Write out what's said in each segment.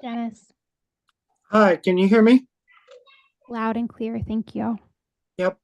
Dennis. Hi, can you hear me? Loud and clear. Thank you. Yep.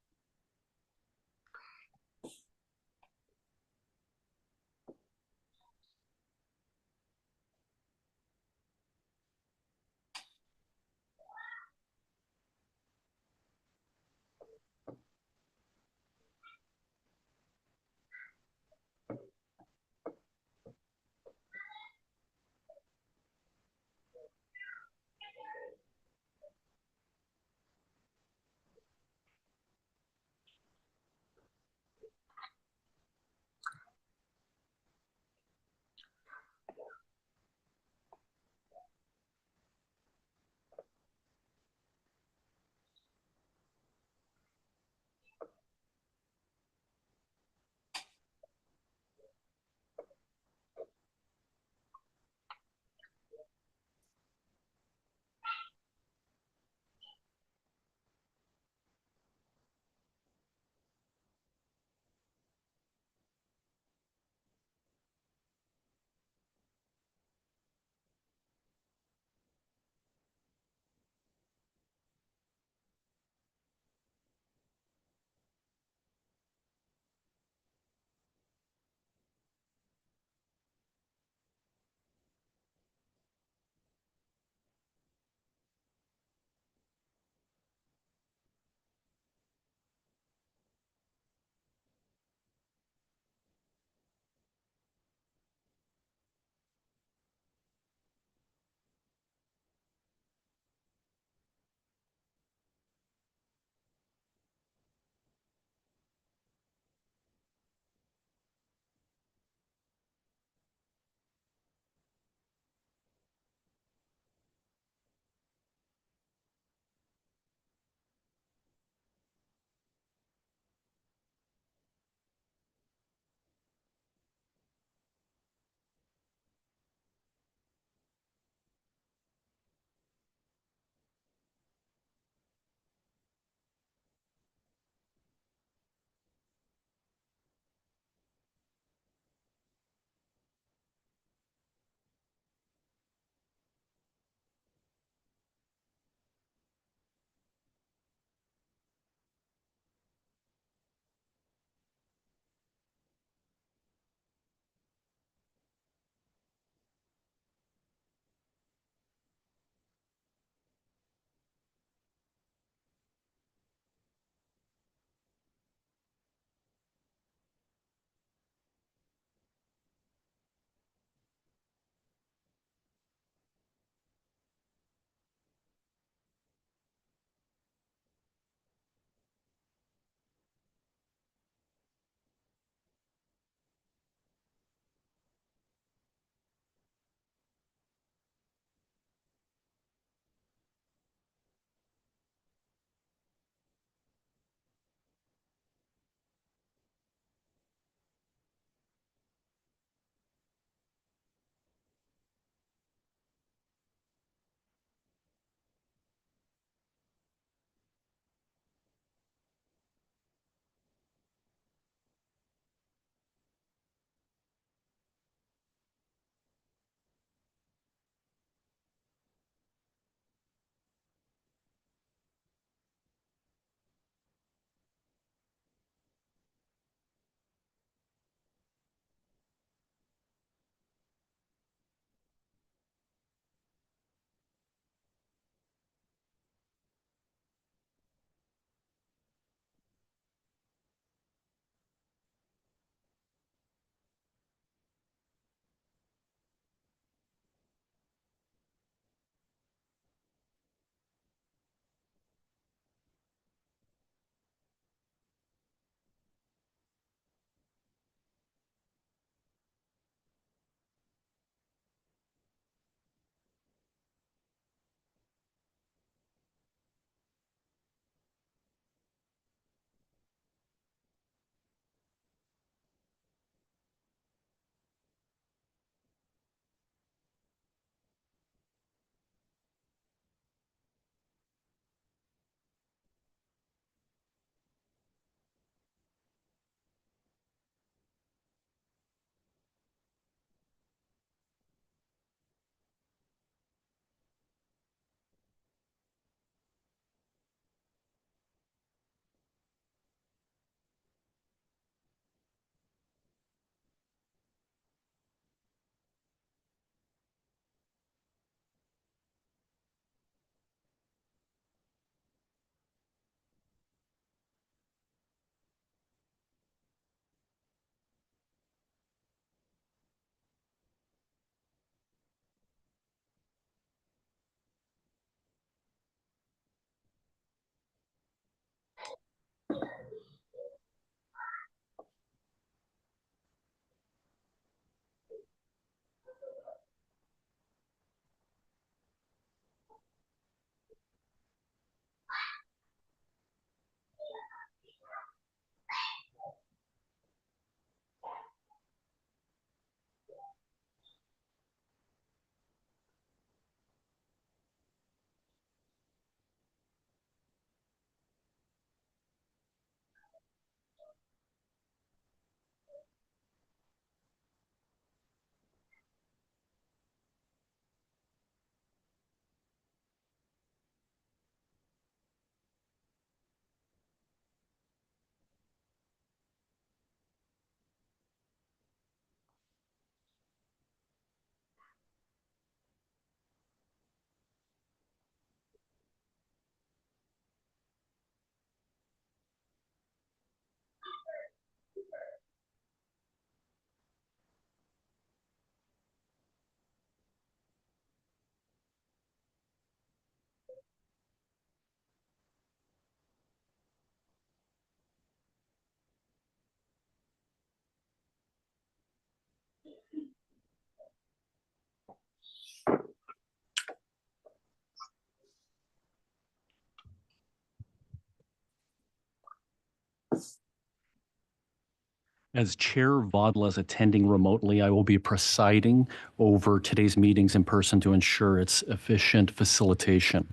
As Chair, Vodla is attending remotely. I will be presiding over today's meetings in person to ensure its efficient facilitation.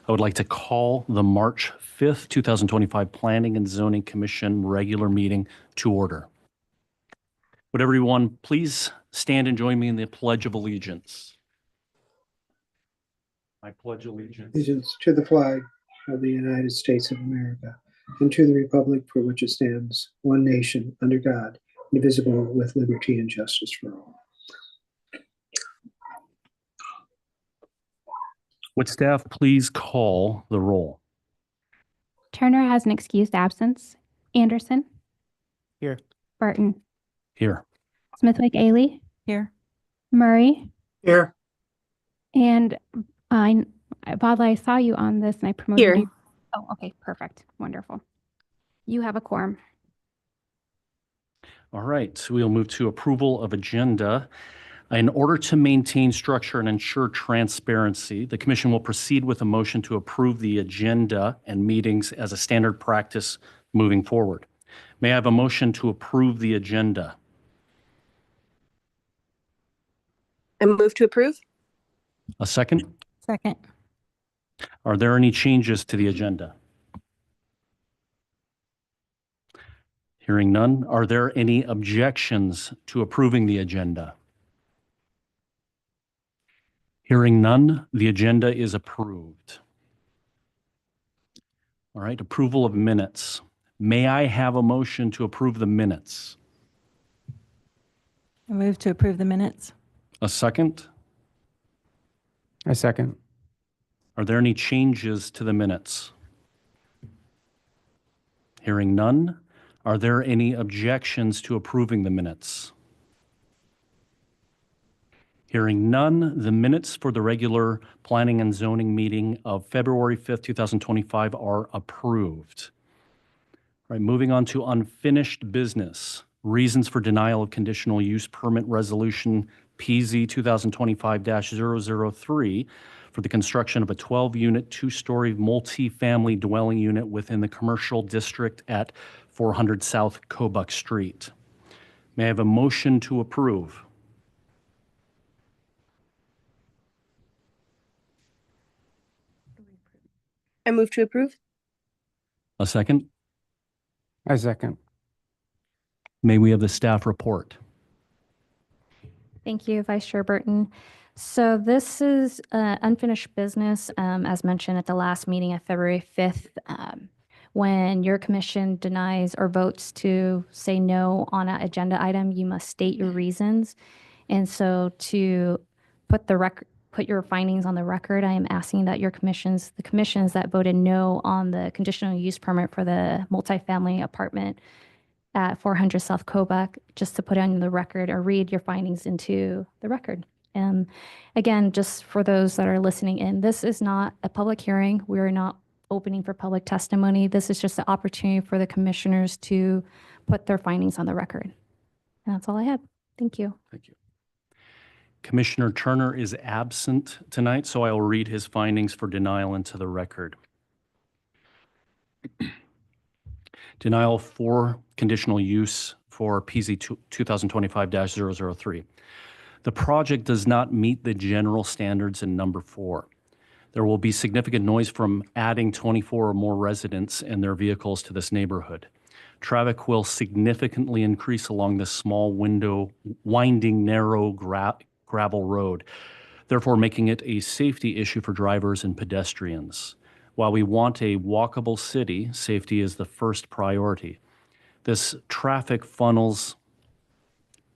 I would like to call the March 5th, 2025 Planning and Zoning Commission regular meeting to order. Would everyone please stand and join me in the Pledge of Allegiance? I pledge allegiance Allegiance to the flag of the United States of America and to the republic for which it stands, one nation, under God, indivisible, with liberty and justice for all. Would staff please call the roll? Turner has an excused absence. Anderson. Here. Burton. Here. Smithwick Ailey. Here. Murray. Here. And Vodla, I saw you on this and I promoted Here. you. Oh, okay. Perfect. Wonderful. You have a quorum. All right, so we'll move to approval of agenda. In order to maintain structure and ensure transparency, the commission will proceed with a motion to approve the agenda and meetings as a standard practice moving forward. May I have a motion to approve the agenda? I move to approve. A second? Second. Are there any changes to the agenda? Hearing none, are there any objections to approving the agenda? Hearing none, the agenda is approved. All right, approval of minutes. May I have a motion to approve the minutes? I move to approve the minutes. A second? I second. Are there any changes to the minutes? Hearing none, are there any objections to approving the minutes? Hearing none, the minutes for the regular Planning and Zoning meeting of February 5th, 2025 are approved. All right, moving on to unfinished business. Reasons for denial of conditional use permit resolution PZ 2025-003 for the construction of a 12-unit, two-story multi-family dwelling unit within the commercial district at 400 South Kobuk Street. May I have a motion to approve? I move to approve. A second? I second. May we have the staff report? Thank you, Vice Chair Burton. So this is unfinished business, as mentioned at the last meeting of February 5th. When your commission denies or votes to say no on an agenda item, you must state your reasons. And so to put your findings on the record, I am asking that the commissions that voted no on the conditional use permit for the multifamily apartment at 400 South Kobuk, just to put on the record or read your findings into the record. Again, just for those that are listening in, this is not a public hearing. We're not opening for public testimony. This is just an opportunity for the commissioners to put their findings on the record. And that's all I have. Thank you. Thank you. Commissioner Turner is absent tonight, so I will read his findings for denial into the record. Denial for conditional use for PZ 2025-003. The project does not meet the general standards in number 4. There will be significant noise from adding 24 or more residents and their vehicles to this neighborhood. Traffic will significantly increase along this small winding, narrow gravel road, therefore making it a safety issue for drivers and pedestrians. While we want a walkable city, safety is the first priority. This traffic funnels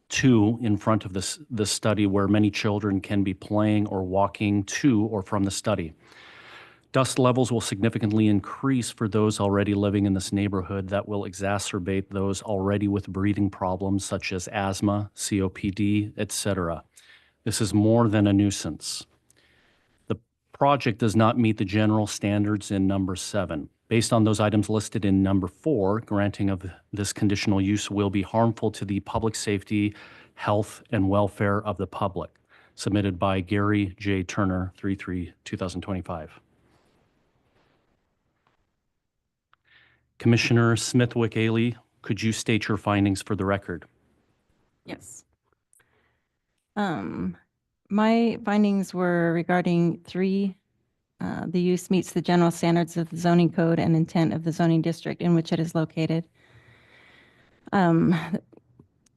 to in front of the study where many children can be playing or walking to or from the study. Dust levels will significantly increase for those already living in this neighborhood that will exacerbate those already with breathing problems such as asthma, COPD, etc. This is more than a nuisance. The project does not meet the general standards in number 7. Based on those items listed in number 4, granting of this conditional use will be harmful to the public safety, health, and welfare of the public. Submitted by Gary J. Turner, 3/3/2025. Commissioner Smithwick Ailey, Could you state your findings for the record? Yes. My findings were regarding 3, the use meets the general standards of the zoning code and intent of the zoning district in which it is located.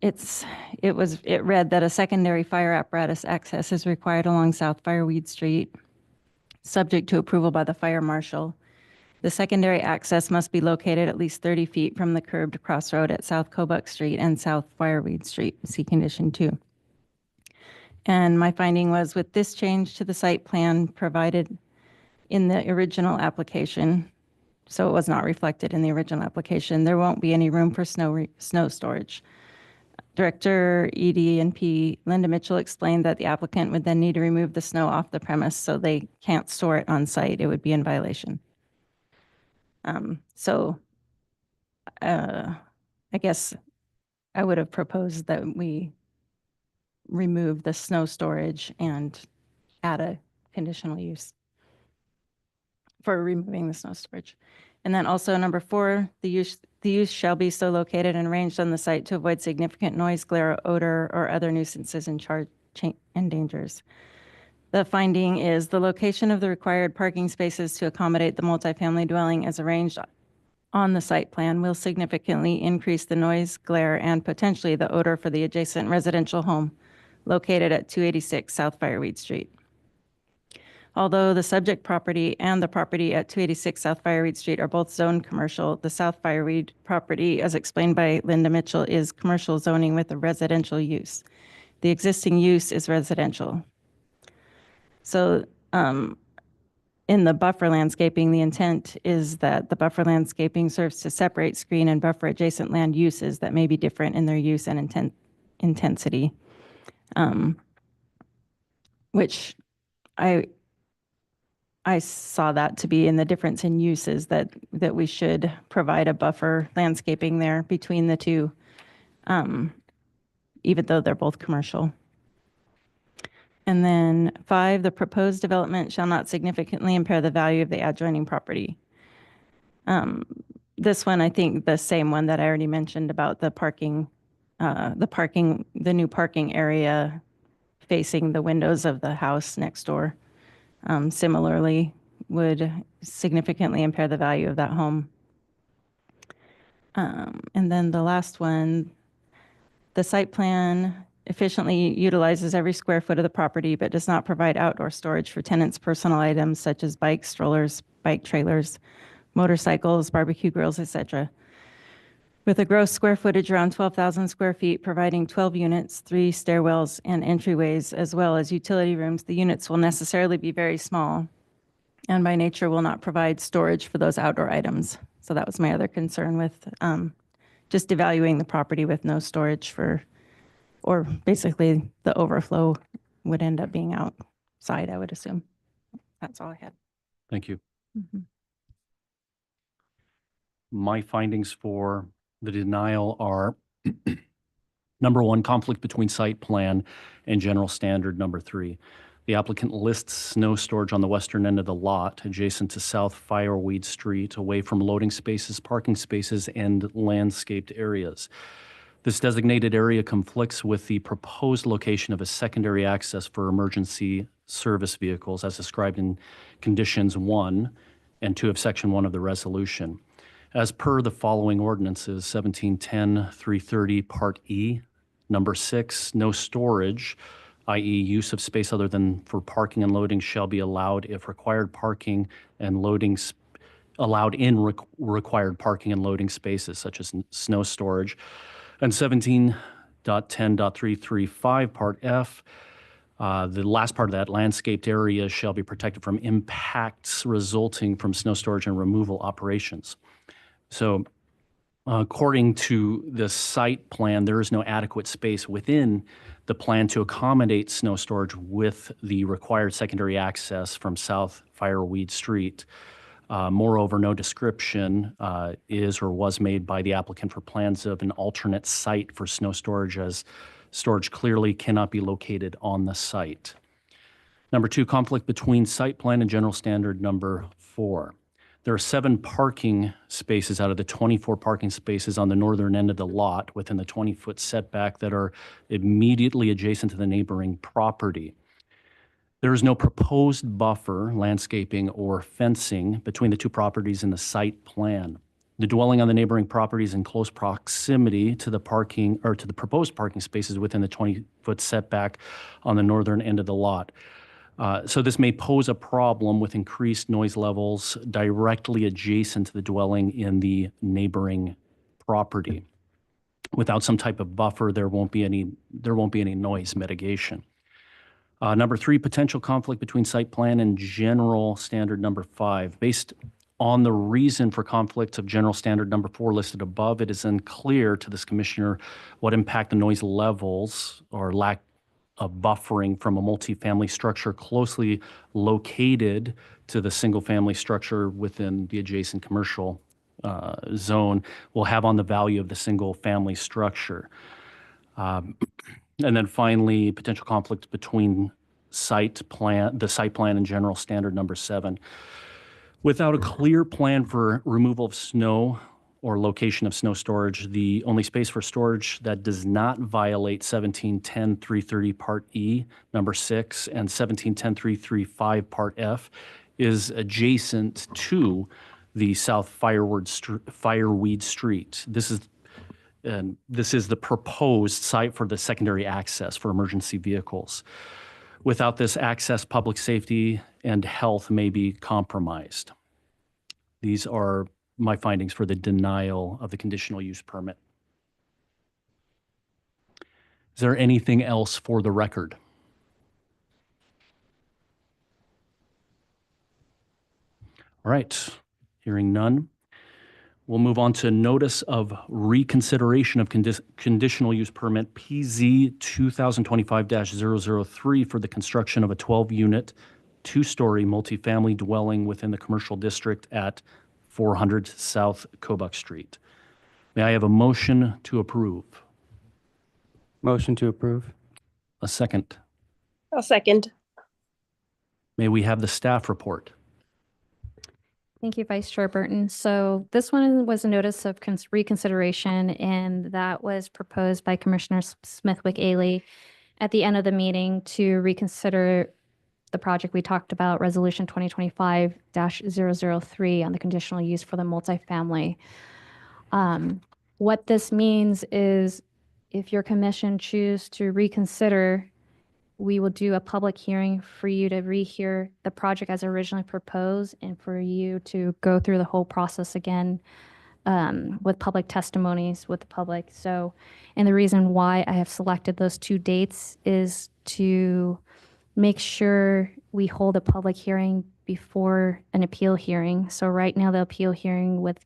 It read that a secondary fire apparatus access is required along South Fireweed Street, subject to approval by the fire marshal. The secondary access must be located at least 30 feet from the curbed crossroad at South Kobuk Street and South Fireweed Street, see condition 2. And my finding was, with this change to the site plan provided in the original application, so it was not reflected in the original application, there won't be any room for snow storage. Director ED&P Linda Mitchell explained that the applicant would then need to remove the snow off the premise, so they can't store it on site. It would be in violation. I guess I would have proposed that we remove the snow storage and add a conditional use for removing the snow storage. And then also number 4, the use shall be so located and arranged on the site to avoid significant noise, glare, odor, or other nuisances and dangers. The finding is the location of the required parking spaces to accommodate the multifamily dwelling as arranged on the site plan will significantly increase the noise, glare, and potentially the odor for the adjacent residential home located at 286 South Fireweed Street. Although the subject property and the property at 286 South Fireweed Street are both zoned commercial, the South Fireweed property, as explained by Linda Mitchell, is commercial zoning with a residential use. The existing use is residential. So in the buffer landscaping, the intent is that the buffer landscaping serves to separate, screen, and buffer adjacent land uses that may be different in their use and intensity, which I saw that to be in the difference in uses that we should provide a buffer landscaping there between the two, even though they're both commercial. And then 5, the proposed development shall not significantly impair the value of the adjoining property. This one, I think the same one that I already mentioned about the new parking area facing the windows of the house next door. Similarly, would significantly impair the value of that home. And then the last one, the site plan efficiently utilizes every square foot of the property, but does not provide outdoor storage for tenants' personal items such as bikes, strollers, bike trailers, motorcycles, barbecue grills, etc. With a gross square footage around 12,000 square feet, providing 12 units, 3 stairwells, and entryways, as well as utility rooms, the units will necessarily be very small and by nature will not provide storage for those outdoor items. So that was my other concern with just evaluating the property with no storage or basically the overflow would end up being outside, I would assume. That's all I had. Thank you. Mm-hmm. My findings for the denial are number 1, conflict between site plan and general standard. Number 3, the applicant lists snow storage on the western end of the lot adjacent to South Fireweed Street, away from loading spaces, parking spaces, and landscaped areas. This designated area conflicts with the proposed location of a secondary access for emergency service vehicles as described in conditions 1 and 2 of section 1 of the resolution. As per the following ordinances, 1710-330 Part E, number 6, no storage, i.e. use of space other than for parking and loading shall be allowed if required parking and loading allowed in required parking and loading spaces such as snow storage. And 17.10.335 Part F, the last part of that, landscaped areas shall be protected from impacts resulting from snow storage and removal operations. So according to the site plan, there is no adequate space within the plan to accommodate snow storage with the required secondary access from South Fireweed Street. Moreover, no description is or was made by the applicant for plans of an alternate site for snow storage, as storage clearly cannot be located on the site. Number 2, conflict between site plan and general standard. Number 4, There are 7 parking spaces out of the 24 parking spaces on the northern end of the lot within the 20-foot setback that are immediately adjacent to the neighboring property. There is no proposed buffer, landscaping, or fencing between the two properties in the site plan. The dwelling on the neighboring property is in close proximity to the parking, or to the proposed parking spaces within the 20-foot setback on the northern end of the lot. So this may pose a problem with increased noise levels directly adjacent to the dwelling in the neighboring property. Without some type of buffer, there won't be any noise mitigation. Number 3, potential conflict between site plan and general standard number 5. Based on the reason for conflicts of general standard number 4 listed above, it is unclear to this commissioner what impact the noise levels or lack of buffering from a multifamily structure closely located to the single-family structure within the adjacent commercial zone will have on the value of the single-family structure. And then finally, potential conflict between the site plan and general standard number 7. Without a clear plan for removal of snow or location of snow storage, the only space for storage that does not violate 1710-330 Part E, number 6, and 1710-335 Part F is adjacent to the South Fireweed Street. This is the proposed site for the secondary access for emergency vehicles. Without this access, public safety and health may be compromised. These are my findings for the denial of the conditional use permit. Is there anything else for the record? All right, hearing none. We'll move on to notice of reconsideration of conditional use permit PZ 2025-003 for the construction of a 12-unit, 2-story multifamily dwelling within the commercial district at 400 South Kobuk Street. May I have a motion to approve? Motion to approve. A second. I'll second. May we have the staff report? Thank you, Vice Chair Burton. So this one was a notice of reconsideration, and that was proposed by Commissioner Smithwick-Ailey at the end of the meeting to reconsider the project we talked about, Resolution 2025-003 on the conditional use for the multifamily. What this means is if your commission choose to reconsider, we will do a public hearing for you to rehear the project as originally proposed and for you to go through the whole process again with public testimonies with the public. So, and the reason why I have selected those 2 dates is to make sure we hold a public hearing before an appeal hearing. So right now the appeal hearing with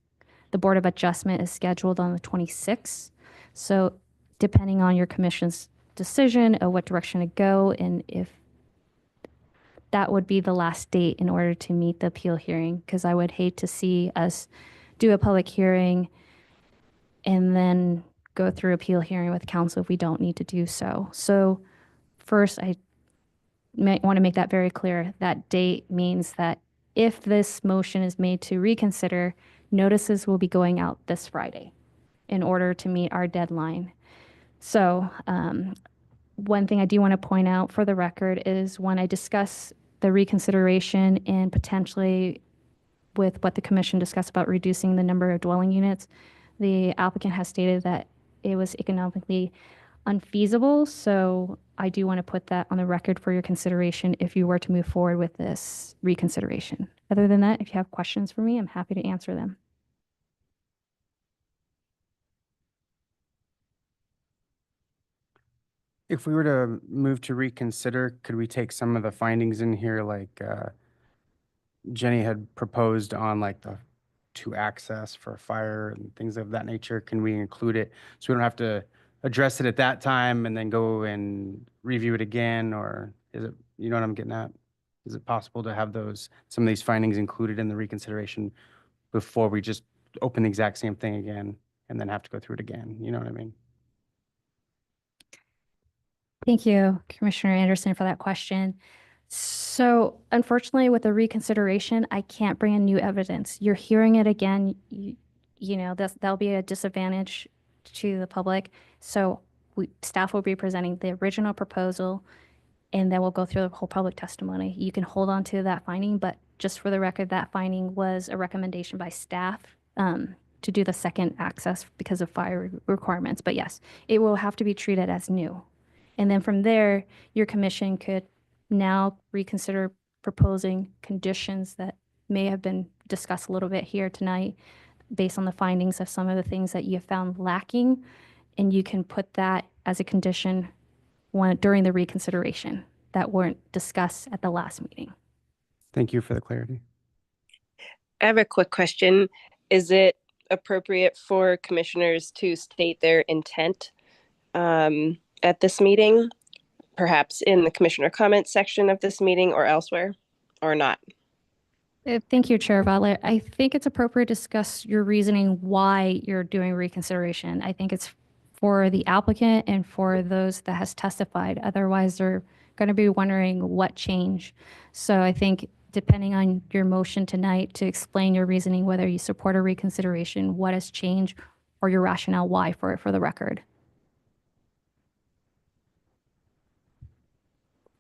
the Board of Adjustment is scheduled on the 26th. So depending on your commission's decision of what direction to go, and if that would be the last date in order to meet the appeal hearing, because I would hate to see us do a public hearing and then go through appeal hearing with council if we don't need to do so. So first, I might want to make that very clear. That date means that if this motion is made to reconsider, notices will be going out this Friday in order to meet our deadline. So one thing I do want to point out for the record is when I discuss the reconsideration and potentially with what the commission discussed about reducing the number of dwelling units, the applicant has stated that it was economically unfeasible. So I do want to put that on the record for your consideration if you were to move forward with this reconsideration. Other than that, if you have questions for me, I'm happy to answer them. If we were to move to reconsider, could we take some of the findings in here, like Jenny had proposed on like the to access for fire and things of that nature? Can we include it so we don't have to address it at that time and then go and review it again? Or is it, you know what I'm getting at? Is it possible to have some of these findings included in the reconsideration before we just open the exact same thing again and then have to go through it again? You know what I mean? Thank you, Commissioner Anderson, for that question. So unfortunately, with the reconsideration, I can't bring in new evidence. You're hearing it again. That'll be a disadvantage to the public. So staff will be presenting the original proposal, and then we'll go through the whole public testimony. You can hold on to that finding, but just for the record, that finding was a recommendation by staff to do the second access because of fire requirements. But yes, it will have to be treated as new. And then from there, your commission could now reconsider proposing conditions that may have been discussed a little bit here tonight based on the findings of some of the things that you have found lacking. And you can put that as a condition during the reconsideration that weren't discussed at the last meeting. Thank you for the clarity. I have a quick question. Is it appropriate for commissioners to state their intent at this meeting, perhaps in the commissioner comments section of this meeting or elsewhere, or not? Thank you, Chair Violet. I think it's appropriate to discuss your reasoning why you're doing reconsideration. I think it's for the applicant and for those that has testified. Otherwise, they're going to be wondering what changed. So I think depending on your motion tonight to explain your reasoning, whether you support a reconsideration, what has changed, or your rationale why for it for the record.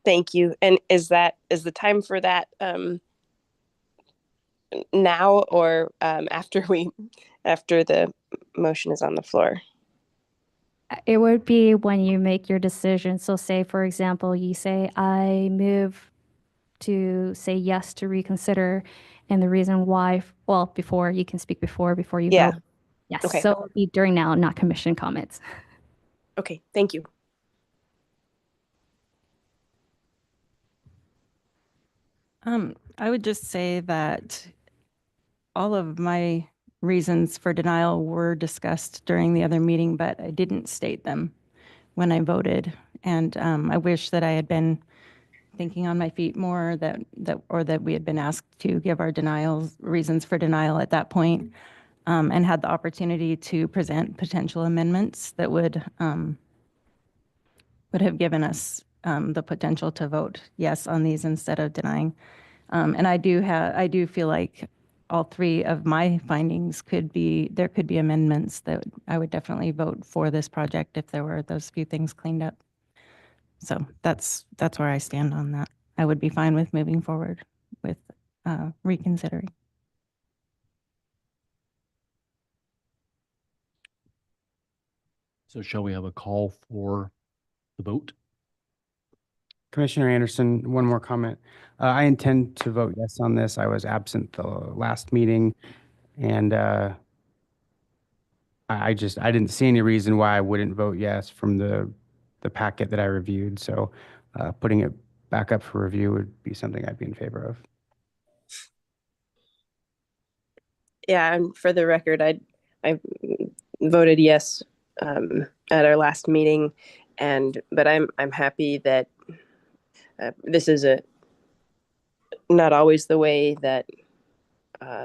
Thank you. And is the time for that now or after the motion is on the floor? It would be when you make your decision. So say, for example, you say, I move to say yes to reconsider, and the reason why, well, before you can speak before you Yeah. vote. Yes, Okay. so it would be during now, not commission comments. Okay, thank you. I would just say that all of my reasons for denial were discussed during the other meeting, but I didn't state them when I voted. And I wish that I had been thinking on my feet more, that we had been asked to give our reasons for denial at that point, and had the opportunity to present potential amendments that would have given us the potential to vote yes on these instead of denying. And I do feel like all three of my findings could be amendments that I would definitely vote for this project if there were those few things cleaned up. So that's where I stand on that. I would be fine with moving forward with reconsidering. So shall we have a call for the vote? Commissioner Anderson, one more comment. I intend to vote yes on this. I was absent the last meeting, and I didn't see any reason why I wouldn't vote yes from the packet that I reviewed. So putting it back up for review would be something I'd be in favor of. Yeah, and for the record, I voted yes at our last meeting, but I'm happy that this is not always the way that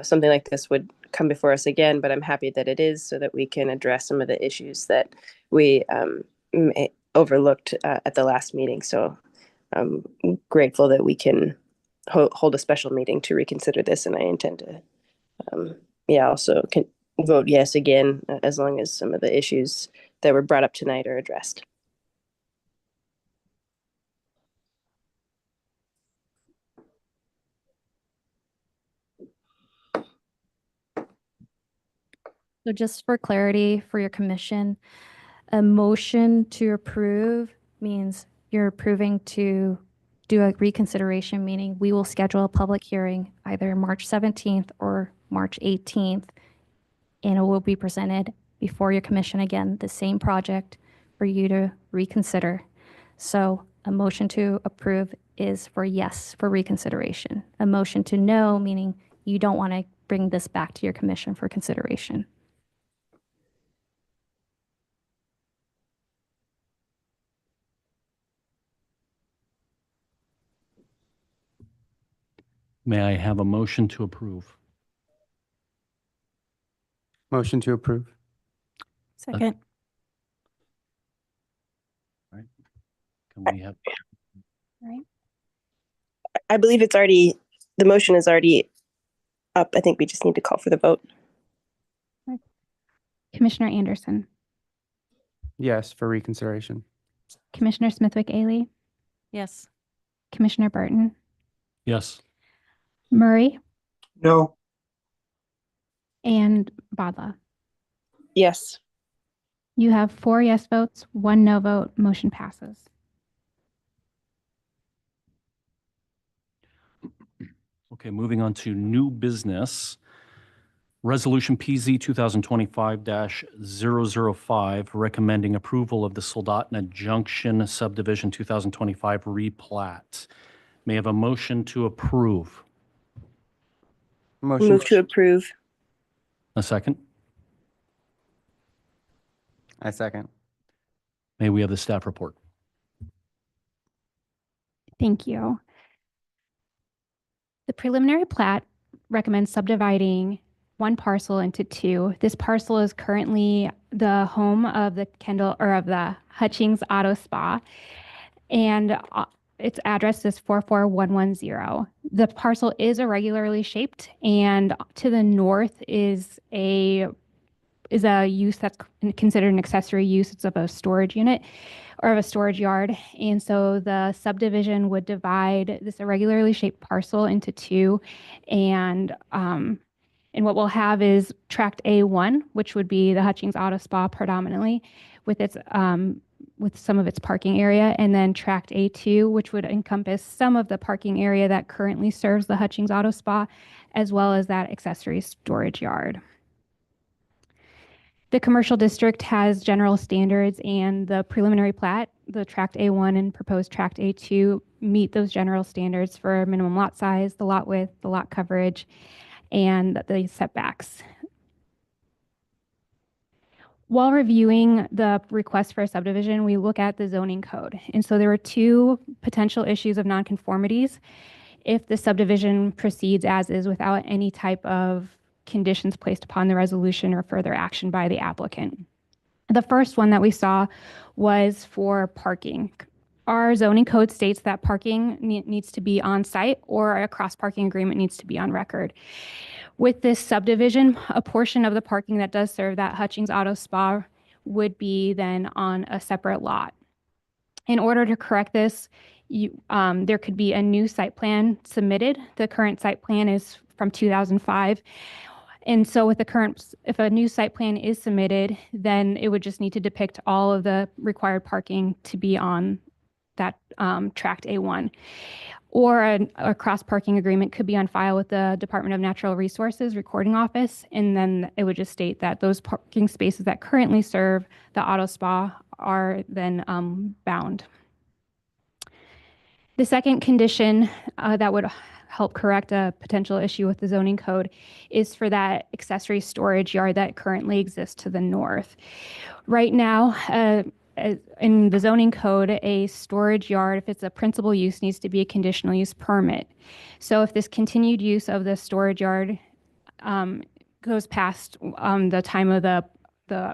something like this would come before us again, but I'm happy that it is, so that we can address some of the issues that we overlooked at the last meeting. So I'm grateful that we can hold a special meeting to reconsider this, and I intend to also can vote yes again, as long as some of the issues that were brought up tonight are addressed. So just for clarity for your commission, a motion to approve means you're approving to do a reconsideration, meaning we will schedule a public hearing either March 17th or March 18th, and it will be presented before your commission again, the same project for you to reconsider. So a motion to approve is for yes for reconsideration. A motion to no, meaning you don't want to bring this back to your commission for consideration. May I have a motion to approve? Motion to approve. Second. Can we have, Right. I believe it's already, the motion is already up. I think we just need to call for the vote. Commissioner Anderson, Yes, for reconsideration. Commissioner Smithwick-Ailey, Yes. Commissioner Burton, Yes. Murray, No. and Badla. Yes. You have 4 yes votes, 1 no vote. Motion passes. Okay, moving on to new business. Resolution PZ 2025-005, recommending approval of the Soldotna Junction Subdivision 2025 replat. May I have a motion to approve? Motion. Move to approve. A second? I second. May we have the staff report? Thank you. The preliminary plat recommends subdividing one parcel into 2. This parcel is currently the home of the Hutchings Auto Spa, and its address is 44110. The parcel is irregularly shaped, and to the north is a use that's considered an accessory use. It's of a storage unit or of a storage yard. And so the subdivision would divide this irregularly shaped parcel into 2. And what we'll have is tract A1, which would be the Hutchings Auto Spa predominantly with its with some of its parking area, and then tract A2, which would encompass some of the parking area that currently serves the Hutchings Auto Spa, as well as that accessory storage yard. The commercial district has general standards, and the preliminary plat, the tract A1 and proposed tract A2, meet those general standards for minimum lot size, the lot width, the lot coverage, and the setbacks. While reviewing the request for a subdivision, we look at the zoning code. And so there were 2 potential issues of nonconformities if the subdivision proceeds as is without any type of conditions placed upon the resolution or further action by the applicant. The first one that we saw was for parking. Our zoning code states that parking needs to be on site, or a cross parking agreement needs to be on record. With this subdivision, a portion of the parking that does serve that Hutchings Auto Spa would be then on a separate lot. In order to correct this, there could be a new site plan submitted. The current site plan is from 2005. And so with the current, if a new site plan is submitted, then it would just need to depict all of the required parking to be on that tract A1. Or a cross parking agreement could be on file with the Department of Natural Resources Recording Office. And then it would just state that those parking spaces that currently serve the auto spa are then bound. The second condition that would help correct a potential issue with the zoning code is for that accessory storage yard that currently exists to the north. Right now, in the zoning code, a storage yard, if it's a principal use, needs to be a conditional use permit. So if this continued use of the storage yard goes past the time of the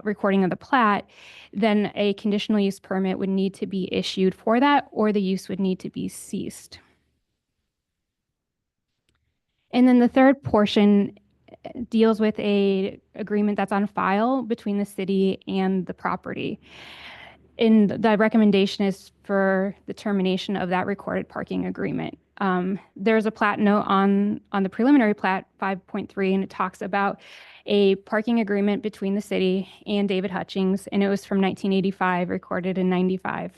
recording of the plat, then a conditional use permit would need to be issued for that, or the use would need to be ceased. And then the third portion deals with a agreement that's on file between the city and the property. And the recommendation is for the termination of that recorded parking agreement. There's a plat note on the preliminary plat 5.3, and it talks about a parking agreement between the city and David Hutchings, and it was from 1985, recorded in 95.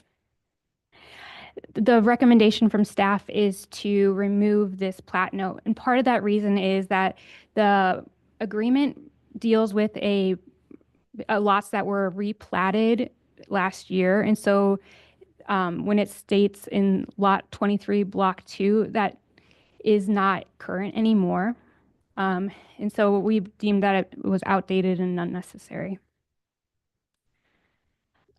The recommendation from staff is to remove this plat note. And part of that reason is that the agreement deals with lots that were replatted last year. And so when it states in lot 23, block 2, that is not current anymore. And so we deemed that it was outdated and unnecessary.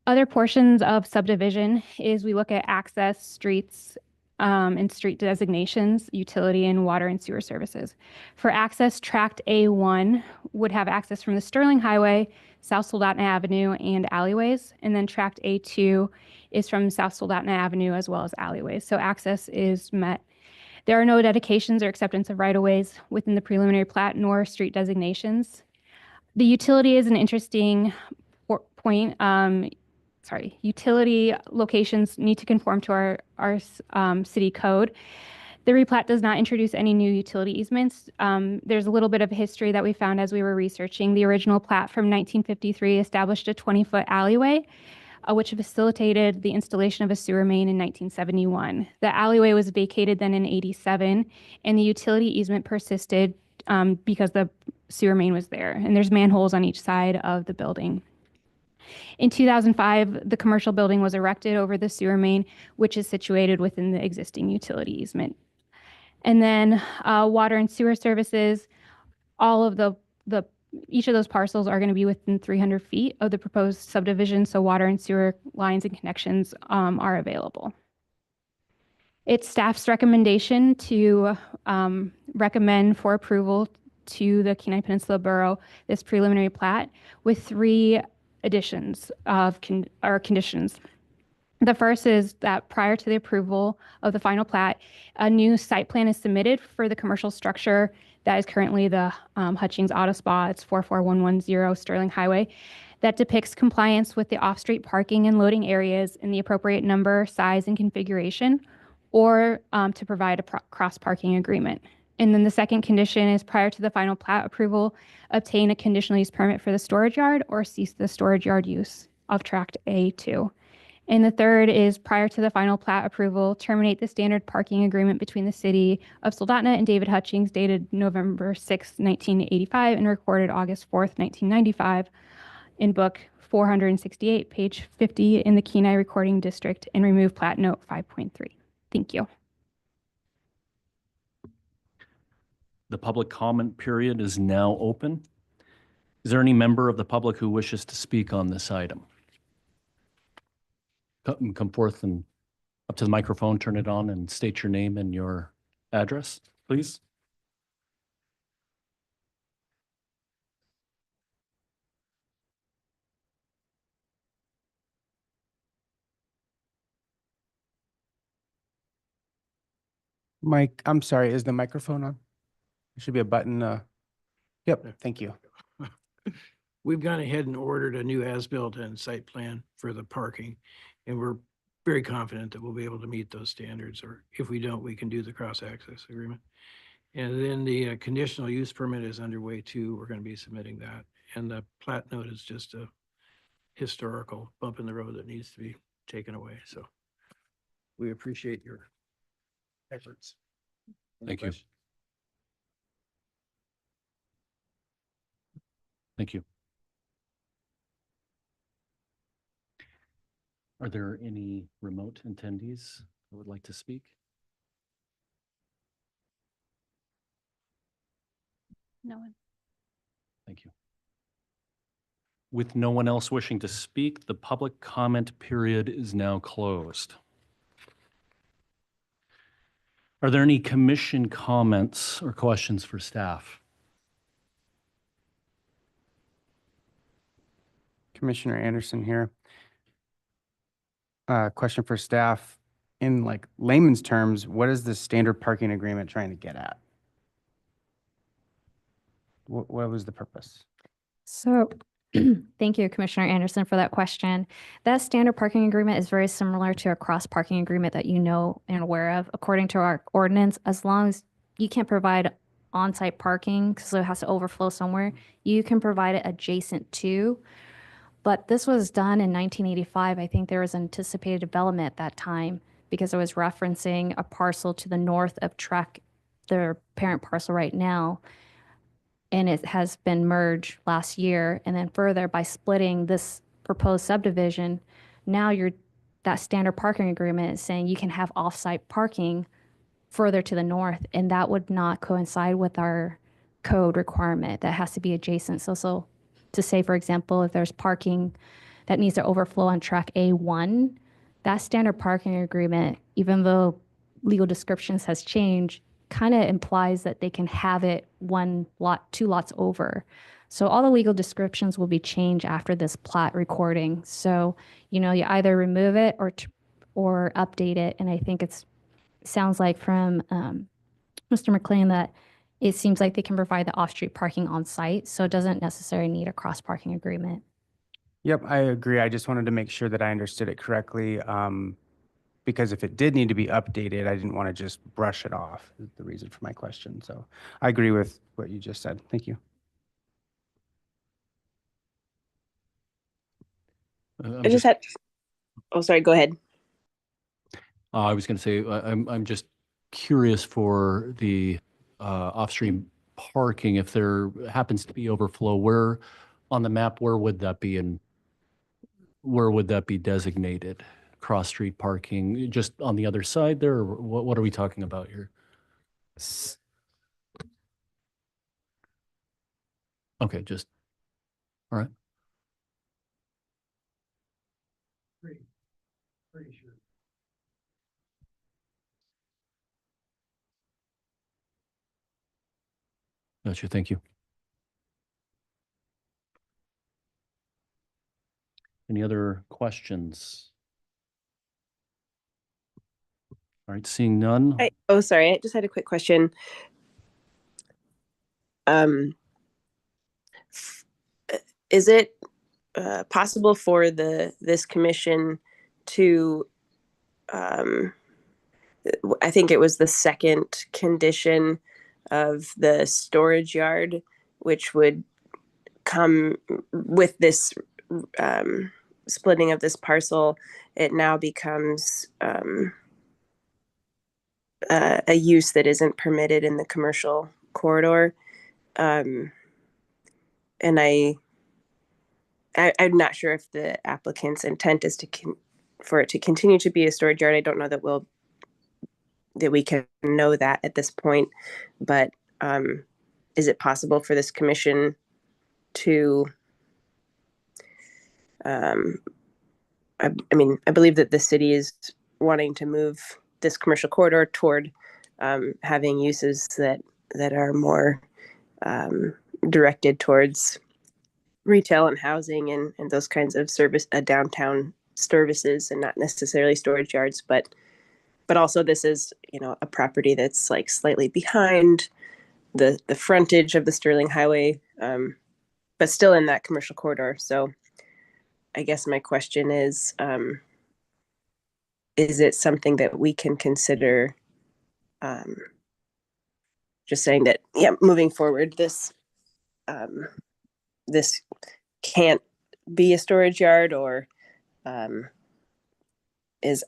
Other portions of subdivision is we look at access, streets, and street designations, utility, and water and sewer services. For access, tract A1 would have access from the Sterling Highway, South Soldotna Avenue, and alleyways. And then tract A2 is from South Soldotna Avenue as well as alleyways. So access is met. There are no dedications or acceptance of right-of-ways within the preliminary plat nor street designations. The utility is an interesting point. Utility locations need to conform to our city code. The replat does not introduce any new utility easements. There's a little bit of history that we found as we were researching. The original plat from 1953 established a 20-foot alleyway, which facilitated the installation of a sewer main in 1971. The alleyway was vacated then in 87, and the utility easement persisted because the sewer main was there, and there's manholes on each side of the building. In 2005, the commercial building was erected over the sewer main, which is situated within the existing utility easement. And then water and sewer services, all of each of those parcels are going to be within 300 feet of the proposed subdivision, so water and sewer lines and connections are available. It's staff's recommendation to recommend for approval to the Kenai Peninsula Borough this preliminary plat with 3 additions of conditions. The first is that prior to the approval of the final plat, a new site plan is submitted for the commercial structure that is currently the Hutchings Auto Spa. It's 44110 Sterling Highway, that depicts compliance with the off-street parking and loading areas in the appropriate number, size, and configuration, or to provide a cross-parking agreement. And then the second condition is prior to the final plat approval, obtain a conditional use permit for the storage yard or cease the storage yard use of Tract A2. And the third is prior to the final plat approval, terminate the standard parking agreement between the city of Soldotna and David Hutchings dated November 6, 1985 and recorded August 4th, 1995 in book 468, page 50 in the Kenai Recording District, and remove plat note 5.3. Thank you. The public comment period is now open. Is there any member of the public who wishes to speak on this item? Come forth and up to the microphone, turn it on, and state your name and your address, please. Mike, I'm sorry, is the microphone on? There should be a button. Yep, thank you. We've gone ahead and ordered a new as-built and site plan for the parking, and we're very confident that we'll be able to meet those standards, or if we don't, we can do the cross-access agreement. And then the conditional use permit is underway too. We're going to be submitting that. And the plat note is just a historical bump in the road that needs to be taken away. So we appreciate your efforts. Thank you. Thank you. Are there any remote attendees who would like to speak? No one. Thank you. With no one else wishing to speak, the public comment period is now closed. Are there any commission comments or questions for staff? Commissioner Anderson here. Question for staff. In like layman's terms, what is the standard parking agreement trying to get at? What was the purpose? So thank you, Commissioner Anderson, for that question. That standard parking agreement is very similar to a cross parking agreement that you know and aware of. According to our ordinance, as long as you can't provide on-site parking, so it has to overflow somewhere, you can provide it adjacent to. But this was done in 1985. I think there was anticipated development at that time because it was referencing a parcel to the north of track, their parent parcel right now. And it has been merged last year. And then further, by splitting this proposed subdivision, now that standard parking agreement is saying you can have off-site parking further to the north, and that would not coincide with our code requirement. That has to be adjacent. So to say, for example, if there's parking that needs to overflow on track A1, that standard parking agreement, even though legal descriptions has changed, kind of implies that they can have it 1 lot, 2 lots over. So all the legal descriptions will be changed after this plat recording. So, you either remove it or update it. And I think sounds like from Mr. McLean that it seems like they can provide the off-street parking on site, so it doesn't necessarily need a cross-parking agreement. Yep, I agree. I just wanted to make sure that I understood it correctly. Because if it did need to be updated, I didn't want to just brush it off, is the reason for my question. So I agree with what you just said. Thank you. I just had, oh, sorry, go ahead. I was going to say, I'm just curious for the off-stream parking, if there happens to be overflow, where on the map, where would that be and where would that be designated? Cross-street parking, just on the other side there, or what are we talking about here? Okay, just, all right. Pretty sure. Gotcha, thank you. Any other questions? All right, seeing none. Oh, sorry, I just had a quick question. Is it possible for this commission to, I think it was the second condition of the storage yard, which would come with this splitting of this parcel, it now becomes a use that isn't permitted in the commercial corridor. And I'm not sure if the applicant's intent is for it to continue to be a storage yard. I don't know that we can know that at this point, but is it possible for this commission to, I mean, I believe that the city is wanting to move this commercial corridor toward having uses that are more directed towards retail and housing and those kinds of downtown services, and not necessarily storage yards, but also this is, a property that's like slightly behind the frontage of the Sterling Highway, but still in that commercial corridor. So I guess my question is it something that we can consider just saying that, moving forward, this can't be a storage yard, or is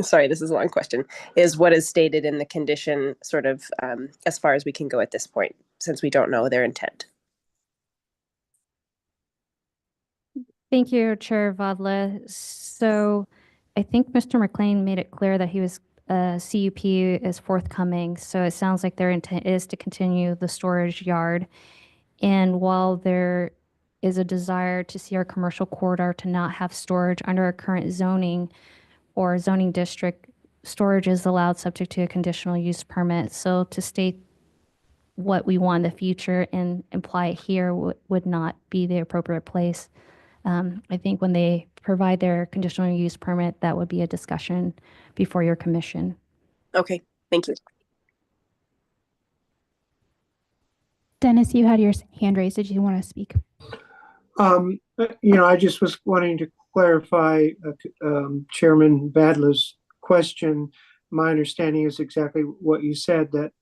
sorry, this is a long question, is what is stated in the condition sort of as far as we can go at this point, since we don't know their intent? Thank you, Chair Vadla. So I think Mr. McLean made it clear that he was CUP is forthcoming. So it sounds like their intent is to continue the storage yard. And while there is a desire to see our commercial corridor to not have storage under our current zoning or zoning district, storage is allowed subject to a conditional use permit. So to state what we want in the future and imply it here would not be the appropriate place. I think when they provide their conditional use permit, that would be a discussion before your commission. Okay, thank you. Dennis, you had your hand raised. Did you want to speak? I just was wanting to clarify Chairman Badla's question. My understanding is exactly what you said, that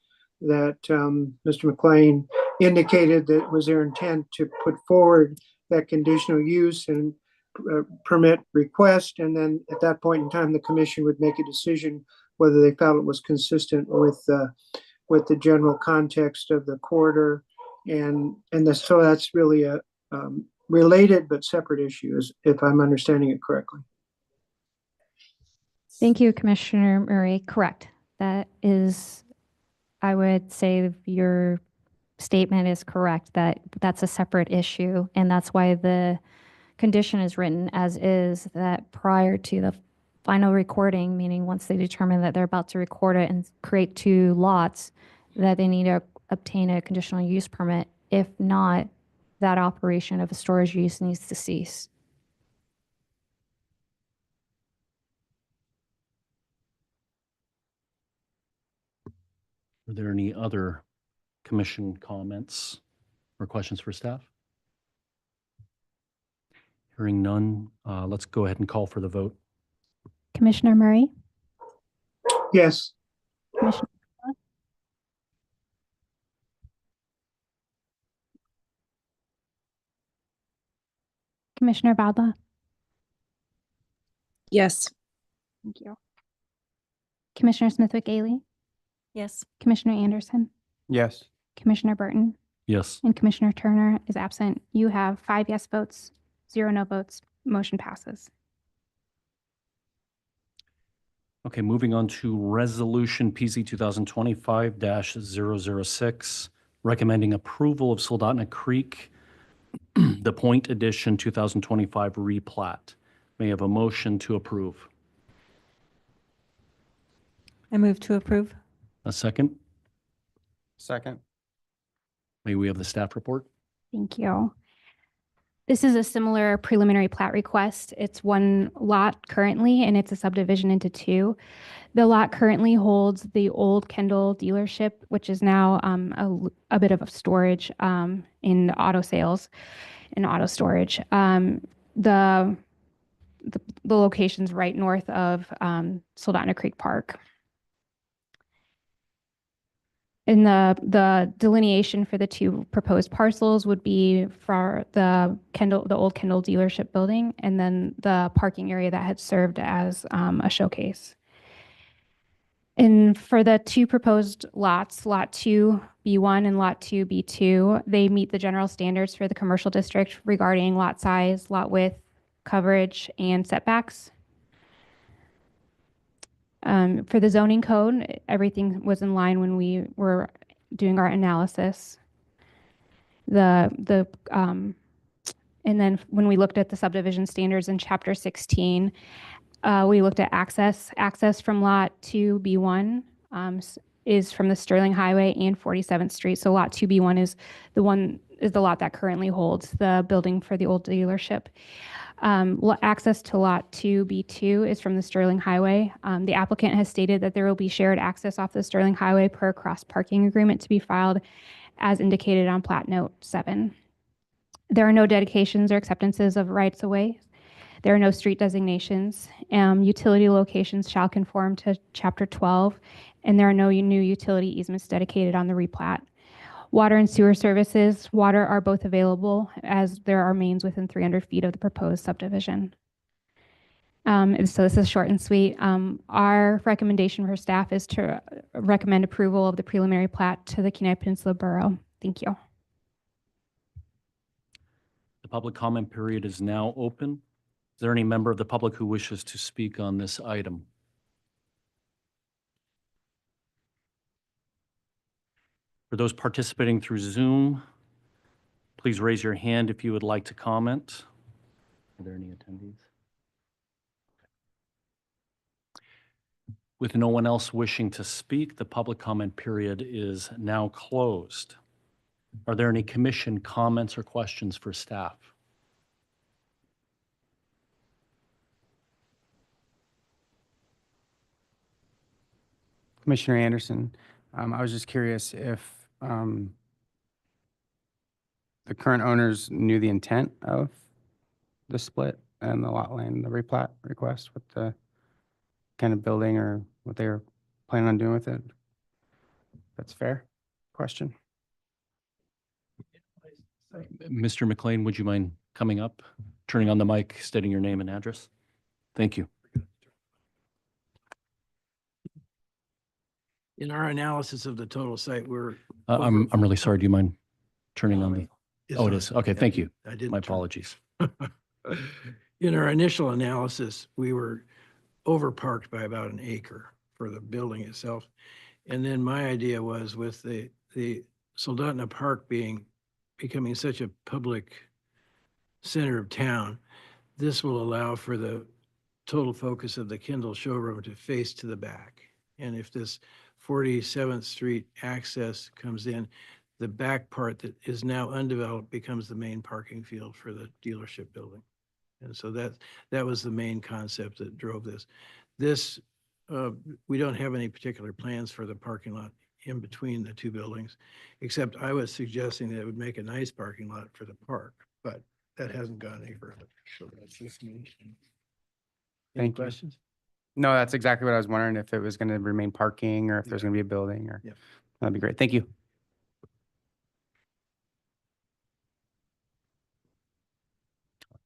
Mr. McLean indicated that it was their intent to put forward that conditional use and permit request, and then at that point in time, the commission would make a decision whether they felt it was consistent with the general context of the corridor, so that's really a related but separate issue, if I'm understanding it correctly. Thank you, Commissioner Murray. Correct. That is, I would say your statement is correct, that that's a separate issue. And that's why the condition is written as is, that prior to the final recording, meaning once they determine that they're about to record it and create two lots, that they need to obtain a conditional use permit. If not, that operation of a storage use needs to cease. Are there any other commission comments or questions for staff? Hearing none, let's go ahead and call for the vote. Commissioner Murray, Yes. Commissioner Commissioner Badla. Yes. Thank you. Commissioner Smithwick-Gailey, Yes. Commissioner Anderson, Yes. Commissioner Burton, Yes. and Commissioner Turner is absent. You have 5 yes votes, 0 no votes. Motion passes. Okay, moving on to Resolution PZ 2025-006, recommending approval of Soldotna Creek, the Pointe Edition 2025 replat. May I have a motion to approve? I move to approve. A second? Second. May we have the staff report? Thank you. This is a similar preliminary plat request. It's 1 lot currently, and it's a subdivision into 2. The lot currently holds the old Kendall dealership, which is now a bit of a storage in auto sales and auto storage. The location's right north of Soldotna Creek Park. And the delineation for the 2 proposed parcels would be for the old Kendall dealership building, and then the parking area that had served as a showcase. And for the 2 proposed lots, Lot 2B1 and Lot 2B2, they meet the general standards for the commercial district regarding lot size, lot width, coverage, and setbacks. For the zoning code, everything was in line when we were doing our analysis. And then when we looked at the subdivision standards in Chapter 16, we looked at access. Access from Lot 2B1 is from the Sterling Highway and 47th Street. So Lot 2B1 is the lot that currently holds the building for the old dealership. Access to Lot 2B2 is from the Sterling Highway. The applicant has stated that there will be shared access off the Sterling Highway per cross parking agreement to be filed as indicated on Plat Note 7. There are no dedications or acceptances of rights of way. There are no street designations. Utility locations shall conform to Chapter 12, and there are no new utility easements dedicated on the replat. Water and sewer services, water are both available as there are mains within 300 feet of the proposed subdivision. And so this is short and sweet. Our recommendation for staff is to recommend approval of the preliminary plat to the Kenai Peninsula Borough. Thank you. The public comment period is now open. Is there any member of the public who wishes to speak on this item? For those participating through Zoom, please raise your hand if you would like to comment. Are there any attendees? With no one else wishing to speak, the public comment period is now closed. Are there any commission comments or questions for staff? Commissioner Anderson, I was just curious if the current owners knew the intent of the split and the lot line, the replat request with the kind of building or what they were planning on doing with it. That's fair question. Mr. McLean, would you mind coming up, turning on the mic, stating your name and address? Thank you. In our analysis of the total site, we're. I'm really sorry. Do you mind turning on the? It's Oh, it on. is. Okay, thank you. I didn't. My turn- apologies. In our initial analysis, we were overparked by about an acre for the building itself. And then my idea was with the Soldotna Park becoming such a public center of town, this will allow for the total focus of the Kendall showroom to face to the back. And if this 47th Street access comes in, the back part that is now undeveloped becomes the main parking field for the dealership building. And so that was the main concept that drove this. We don't have any particular plans for the parking lot in between the two buildings, except I was suggesting that it would make a nice parking lot for the park, but that hasn't gone any further. So that's just me. Any Thank you. questions? No, that's exactly what I was wondering, if it was going to remain parking or if there's going to be a building or. Yeah. That'd be great. Thank you.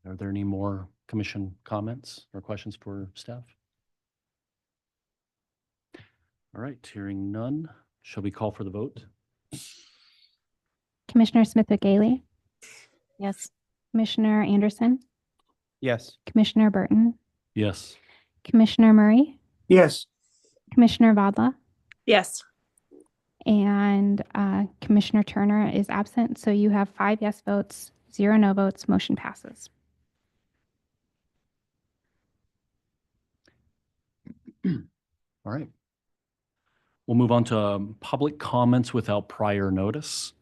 Are there any more commission comments or questions for staff? All right, hearing none, shall we call for the vote? Commissioner Smith-Gailey, Yes. Commissioner Anderson, Yes. Commissioner Burton, Yes. Commissioner Murray, Yes, Commissioner Vadla, Yes. and Commissioner Turner is absent. So you have 5 yes votes, 0 no votes. Motion passes. All right. We'll move on to public comments without prior notice.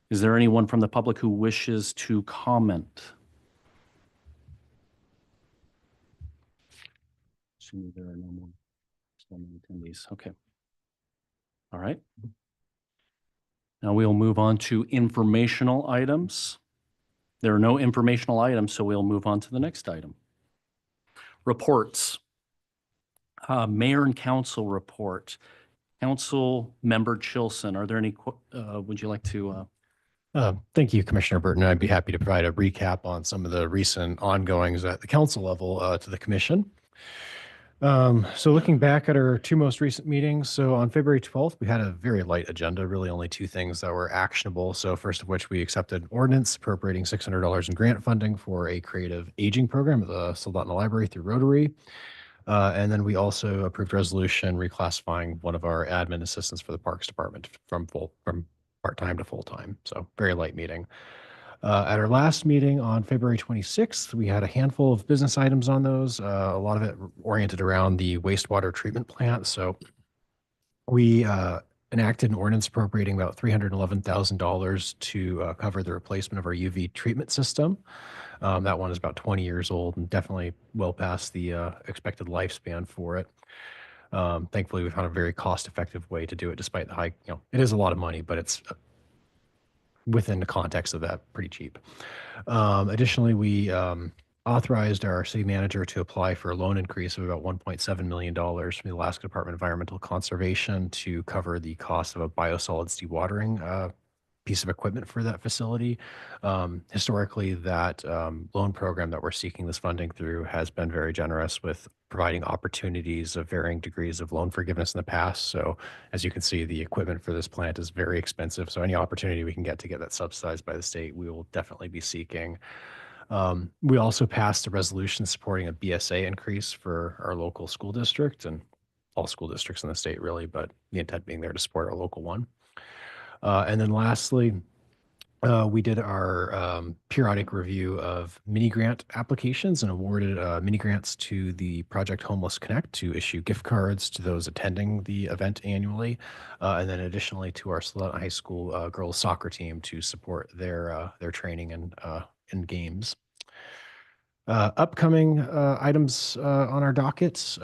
Is there anyone from the public who wishes to comment? Assuming there are no more attendees. Okay. All right. Now we'll move on to informational items. There are no informational items, so we'll move on to the next item. Reports. Mayor and council report. Council Member Chilson, are there any, would you like to? Thank you, Commissioner Burton. I'd be happy to provide a recap on some of the recent ongoings at the council level to the commission. So looking back at our 2 most recent meetings, so on February 12th, we had a very light agenda, really only 2 things that were actionable. So first of which, we accepted an ordinance appropriating $600 in grant funding for a creative aging program at the Soldotna Library through Rotary. And then we also approved resolution reclassifying one of our admin assistants for the Parks Department from part-time to full-time. So very light meeting. At our last meeting on February 26th, we had a handful of business items on those, a lot of it oriented around the wastewater treatment plant. So we enacted an ordinance appropriating about $311,000 to cover the replacement of our UV treatment system. That one is about 20 years old and definitely well past the expected lifespan for it. Thankfully, we found a very cost-effective way to do it, despite the high, it is a lot of money, but it's within the context of that, pretty cheap. Additionally, we authorized our city manager to apply for a loan increase of about $1.7 million from the Alaska Department of Environmental Conservation to cover the cost of a biosolids dewatering piece of equipment for that facility. Historically, that loan program that we're seeking this funding through has been very generous with providing opportunities of varying degrees of loan forgiveness in the past. So as you can see, the equipment for this plant is very expensive. So any opportunity we can get to get that subsidized by the state, we will definitely be seeking. We also passed a resolution supporting a BSA increase for our local school district and all school districts in the state really, but the intent being there to support our local one. And then lastly, we did our periodic review of mini grant applications and awarded mini grants to the Project Homeless Connect to issue gift cards to those attending the event annually. And then additionally to our Soldotna High School girls soccer team to support their training and games. Upcoming items on our dockets.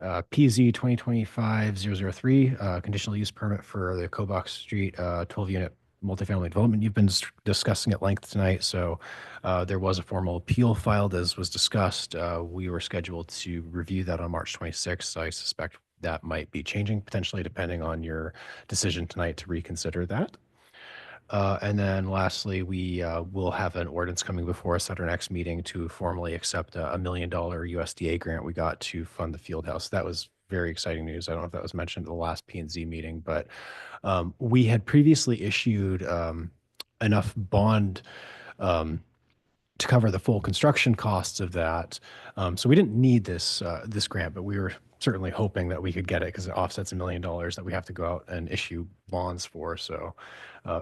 PZ 2025-003, conditional use permit for the Kobuk Street 12-unit multifamily development. You've been discussing at length tonight, so there was a formal appeal filed as was discussed. We were scheduled to review that on March 26th, so I suspect that might be changing potentially depending on your decision tonight to reconsider that. And then lastly, we will have an ordinance coming before us at our next meeting to formally accept a $1 million USDA grant we got to fund the field house. That was very exciting news. I don't know if that was mentioned at the last P&Z meeting, but we had previously issued enough bond to cover the full construction costs of that. So we didn't need this grant, but we were certainly hoping that we could get it because it offsets $1 million that we have to go out and issue bonds for. So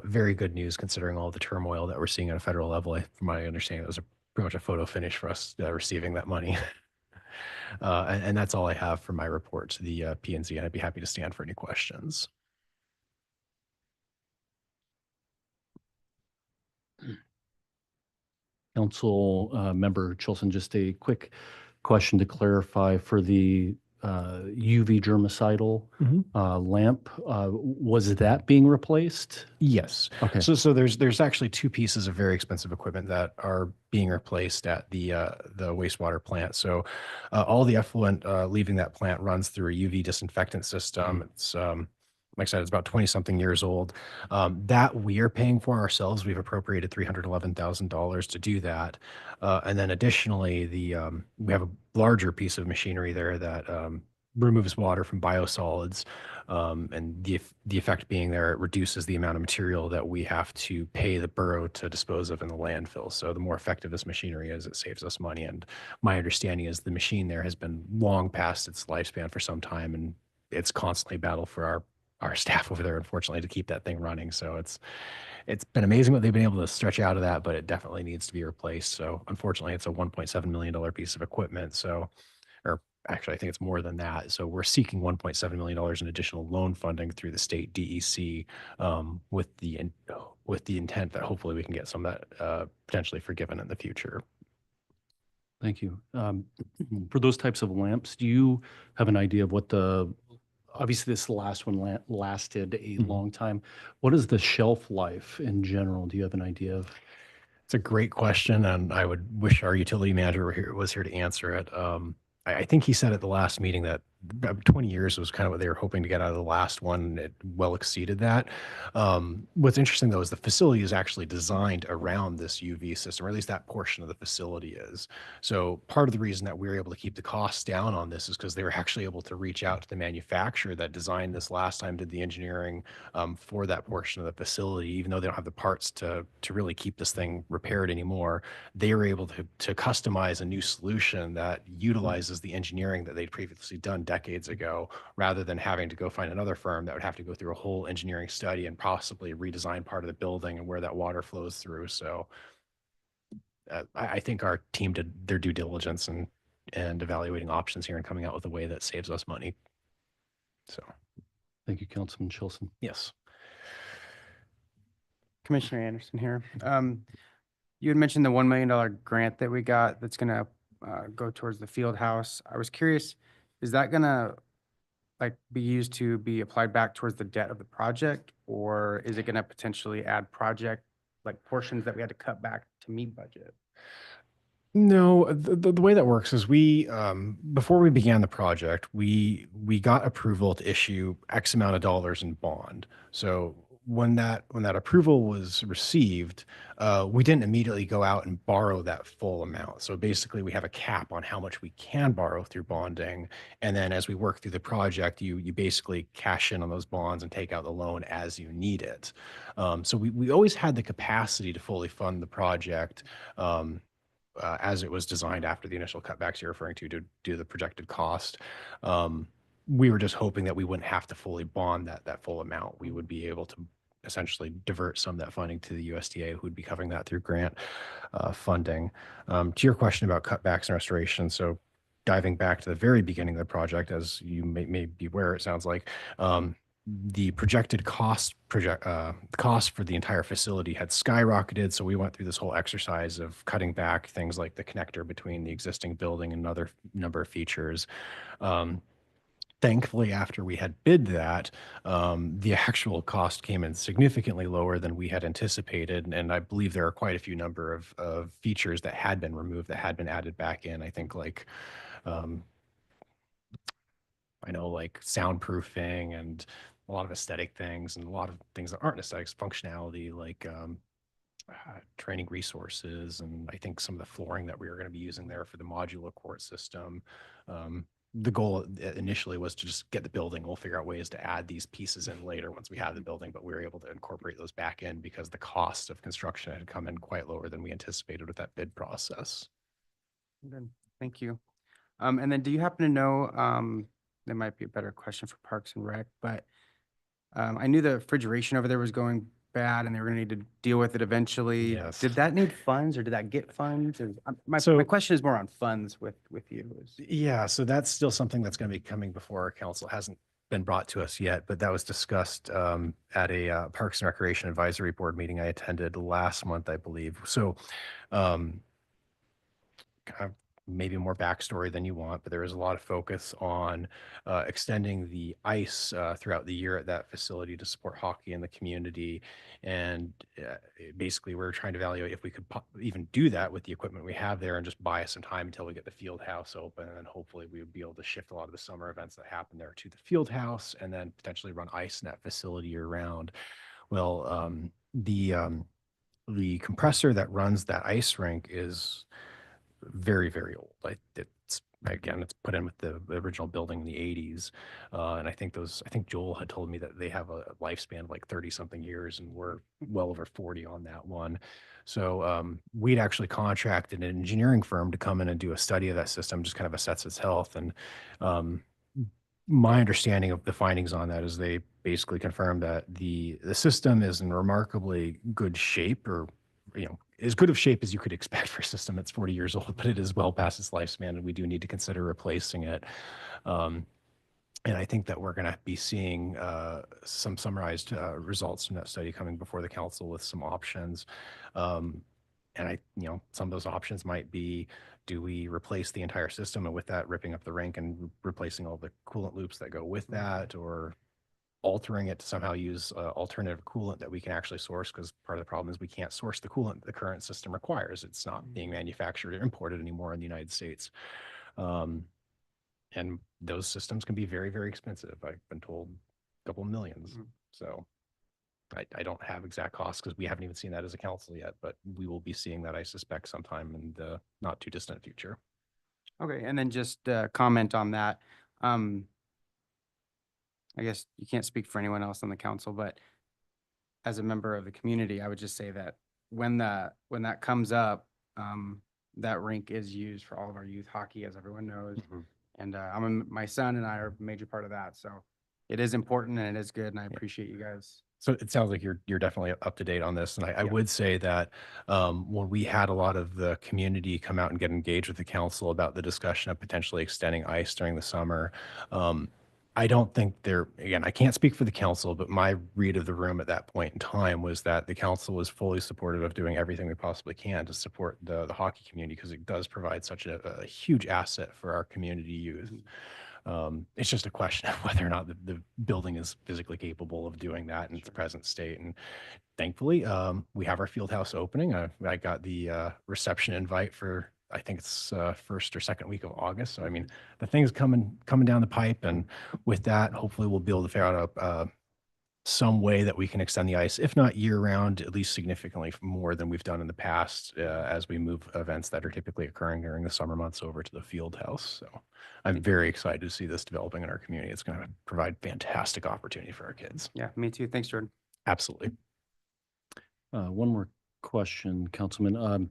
very good news considering all the turmoil that we're seeing at a federal level. From my understanding, it was pretty much a photo finish for us receiving that money. And that's all I have for my report to the P&Z, and I'd be happy to stand for any questions. Council Member Chilson, just a quick question to clarify for the UV germicidal lamp. Was that being replaced? Yes. Okay. So there's actually two pieces of very expensive equipment that are being replaced at the wastewater plant. So all the effluent leaving that plant runs through a UV disinfectant system. It's like I said, it's about 20 something years old. That we are paying for ourselves. We've appropriated $311,000 to do that. And then additionally, we have a larger piece of machinery there that removes water from biosolids. And the effect being there, it reduces the amount of material that we have to pay the borough to dispose of in the landfill. So the more effective this machinery is, it saves us money. And my understanding is the machine there has been long past its lifespan for some time, and it's constantly a battle for our staff over there, unfortunately, to keep that thing running. So it's been amazing what they've been able to stretch out of that, but it definitely needs to be replaced. So unfortunately, it's a $1.7 million piece of equipment. So, or actually, I think it's more than that. So we're seeking $1.7 million in additional loan funding through the state DEC with the intent that hopefully we can get some of that potentially forgiven in the future. Thank you. For those types of lamps, do you have an idea of what obviously this last one lasted a long time. What is the shelf life in general? Do you have an idea of? It's a great question, and I would wish our utility manager was here to answer it. I think he said at the last meeting that 20 years was kind of what they were hoping to get out of the last one, and it well exceeded that. What's interesting, though, is the facility is actually designed around this UV system, or at least that portion of the facility is. So part of the reason that we were able to keep the costs down on this is because they were actually able to reach out to the manufacturer that designed this last time, did the engineering for that portion of the facility. Even though they don't have the parts to really keep this thing repaired anymore, they were able to customize a new solution that utilizes the engineering that they'd previously done decades ago, rather than having to go find another firm that would have to go through a whole engineering study and possibly redesign part of the building and where that water flows through. So I think our team did their due diligence and evaluating options here and coming out with a way that saves us money. So Thank you, Councilman Chilson. yes. Commissioner Anderson here. You had mentioned the $1 million grant that we got that's going to go towards the field house. I was curious, is that going to be used to be applied back towards the debt of the project, or is it going to potentially add project portions that we had to cut back to meet budget? No, the way that works is we, before we began the project, we got approval to issue X amount of dollars in bond. So when that approval was received, we didn't immediately go out and borrow that full amount. So basically, we have a cap on how much we can borrow through bonding, and then as we work through the project, you basically cash in on those bonds and take out the loan as you need it. So we always had the capacity to fully fund the project. As it was designed after the initial cutbacks you're referring to do the projected cost. We were just hoping that we wouldn't have to fully bond that full amount. We would be able to essentially divert some of that funding to the USDA, who would be covering that through grant funding. To your question about cutbacks and restoration, so diving back to the very beginning of the project, as you may be aware, it sounds like, the projected cost for the entire facility had skyrocketed. So we went through this whole exercise of cutting back things like the connector between the existing building and another number of features. Thankfully, after we had bid that, the actual cost came in significantly lower than we had anticipated. And I believe there are quite a few number of features that had been removed that had been added back in. I think I know soundproofing and a lot of aesthetic things and a lot of things that aren't aesthetics, functionality, training resources. And I think some of the flooring that we were going to be using there for the modular court system. The goal initially was to just get the building. We'll figure out ways to add these pieces in later once we have the building, but we were able to incorporate those back in because the cost of construction had come in quite lower than we anticipated with that bid process. Good. Thank you. And then do you happen to know, that might be a better question for Parks and Rec, but I knew the refrigeration over there was going bad and they were going to need to deal with it eventually. Yes. Did that need funds, or did that get funds? Or, my question is more on funds with you. Yeah, so that's still something that's going to be coming before our council. Hasn't been brought to us yet, but that was discussed at a Parks and Recreation Advisory Board meeting I attended last month, I believe. So maybe more backstory than you want, but there is a lot of focus on extending the ice throughout the year at that facility to support hockey in the community. And basically, we're trying to evaluate if we could even do that with the equipment we have there and just buy us some time until we get the field house open. And then hopefully we would be able to shift a lot of the summer events that happen there to the field house and then potentially run ice in that facility year round. Well, the compressor that runs that ice rink is very, very old. It's again, it's put in with the original building in the 80s. And I think Joel had told me that they have a lifespan of like 30 something years, and we're well over 40 on that one. So we'd actually contracted an engineering firm to come in and do a study of that system, just kind of assess its health. And my understanding of the findings on that is they basically confirmed that the system is in remarkably good shape, or as good of shape as you could expect for a system that's 40 years old, but it is well past its lifespan, and we do need to consider replacing it. And I think that we're going to be seeing some summarized results from that study coming before the council with some options. And some of those options might be, do we replace the entire system, and with that ripping up the rink and replacing all the coolant loops that go with that, or altering it to somehow use alternative coolant that we can actually source, because part of the problem is we can't source the coolant the current system requires. It's not being manufactured or imported anymore in the United States. And those systems can be very, very expensive. I've been told a couple millions. So I don't have exact costs because we haven't even seen that as a council yet, but we will be seeing that, I suspect, sometime in the not too distant future. Okay, and then just comment on that. I guess you can't speak for anyone else on the council, but as a member of the community, I would just say that when that comes up, that rink is used for all of our youth hockey, as everyone knows. And my son and I are a major part of that. So it is important and it is good, and I appreciate you guys. So it sounds like you're definitely up to date on this. And I would say that when we had a lot of the community come out and get engaged with the council about the discussion of potentially extending ice during the summer, I don't think again, I can't speak for the council, but my read of the room at that point in time was that the council was fully supportive of doing everything we possibly can to support the hockey community, because it does provide such a huge asset for our community youth. It's just a question of whether or not the building is physically capable of doing that in its present state. And thankfully, we have our field house opening. I got the reception invite for, I think it's first or second week of August. So I mean, the thing's coming down the pipe, and with that, hopefully we'll be able to figure out some way that we can extend the ice, if not year round, at least significantly more than we've done in the past, as we move events that are typically occurring during the summer months over to the field house. So I'm very excited to see this developing in our community. It's going to provide fantastic opportunity for our kids. Yeah, me too. Thanks, Jordan. Absolutely. One more question, Councilman.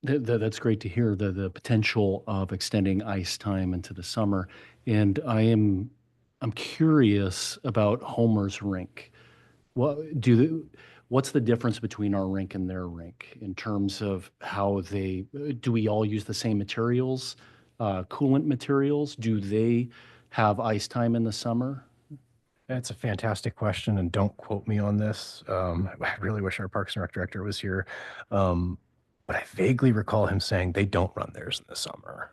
That's great to hear, the potential of extending ice time into the summer. And I'm curious about Homer's rink. What's the difference between our rink and their rink in terms of how do we all use the same materials, coolant materials? Do they have ice time in the summer? That's a fantastic question, and don't quote me on this. I really wish our Parks and Rec director was here. But I vaguely recall him saying they don't run theirs in the summer.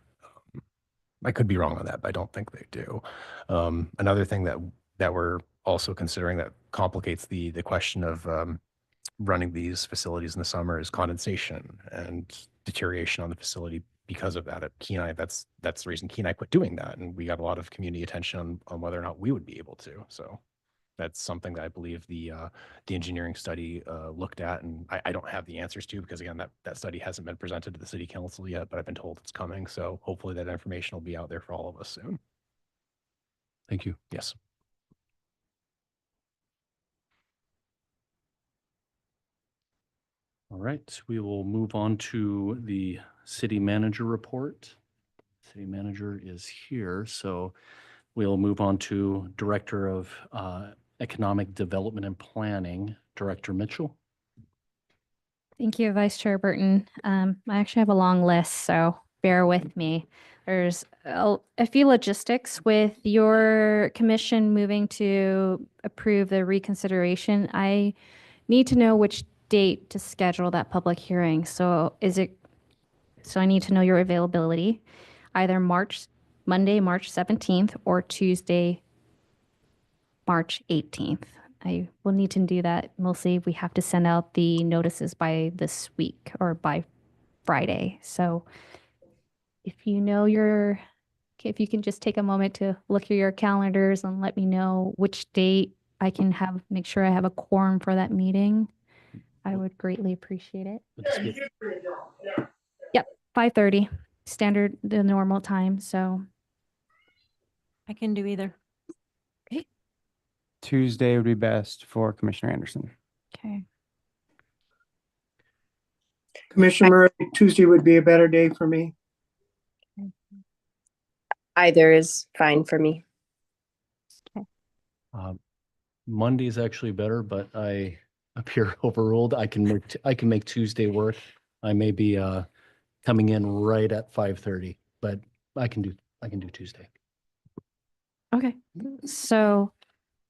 I could be wrong on that, but I don't think they do. Another thing that we're also considering that complicates the question of running these facilities in the summer is condensation and deterioration on the facility because of that. At Kenai, that's the reason Kenai quit doing that, and we got a lot of community attention on whether or not we would be able to. So that's something that I believe the engineering study looked at, and I don't have the answers to, because again, that study hasn't been presented to the city council yet, but I've been told it's coming. So hopefully that information will be out there for all of us soon. Thank you. Yes. All right, we will move on to the city manager report. City manager is here, so we'll move on to Director of Economic Development and Planning, Director Mitchell. Thank you, Vice Chair Burton. I actually have a long list, so bear with me. There's a few logistics with your commission moving to approve the reconsideration. I need to know which date to schedule that public hearing. So is it So I need to know your availability, either Monday, March 17th, or Tuesday, March 18th. I will need to do that. Mostly we have to send out the notices by this week or by Friday. So if you know if you can just take a moment to look at your calendars and let me know which date I can make sure I have a quorum for that meeting, I would greatly appreciate it. Would this be- Yep, 5:30, standard, the normal time. So I can do either. Tuesday would be best for Commissioner Anderson. okay. Commissioner Murray, Tuesday would be a better day for me. Either is fine for me. Monday is actually better, but I appear overruled. I can make Tuesday work. I may be coming in right at 5:30, but I can do Tuesday. Okay, so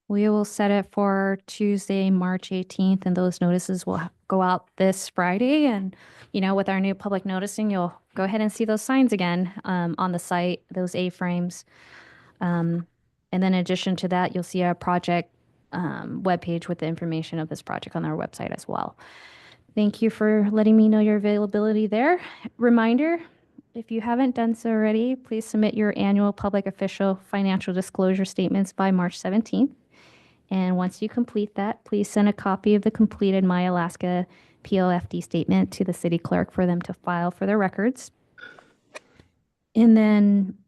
we will set it for Tuesday, March 18th, and those notices will go out this Friday. And, with our new public noticing, you'll go ahead and see those signs again on the site, those A-frames. And then in addition to that, you'll see a project webpage with the information of this project on our website as well. Thank you for letting me know your availability there. Reminder, if you haven't done so already, please submit your annual public official financial disclosure statements by March 17th. And once you complete that, please send a copy of the completed My Alaska PLFD statement to the city clerk for them to file for their records. And then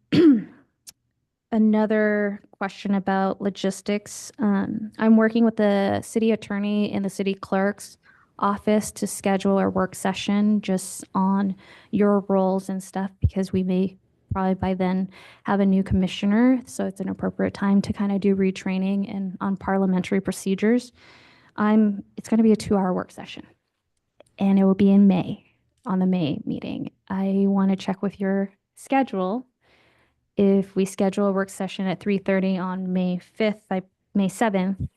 another question about logistics. I'm working with the city attorney and the city clerk's office to schedule a work session just on your roles and stuff, because we may probably by then have a new commissioner. So it's an appropriate time to kind of do retraining and on parliamentary procedures. It's going to be a 2-hour work session, and it will be in May, on the May meeting. I want to check with your schedule. If we schedule a work session at 3:30 on May 5th, May 7th,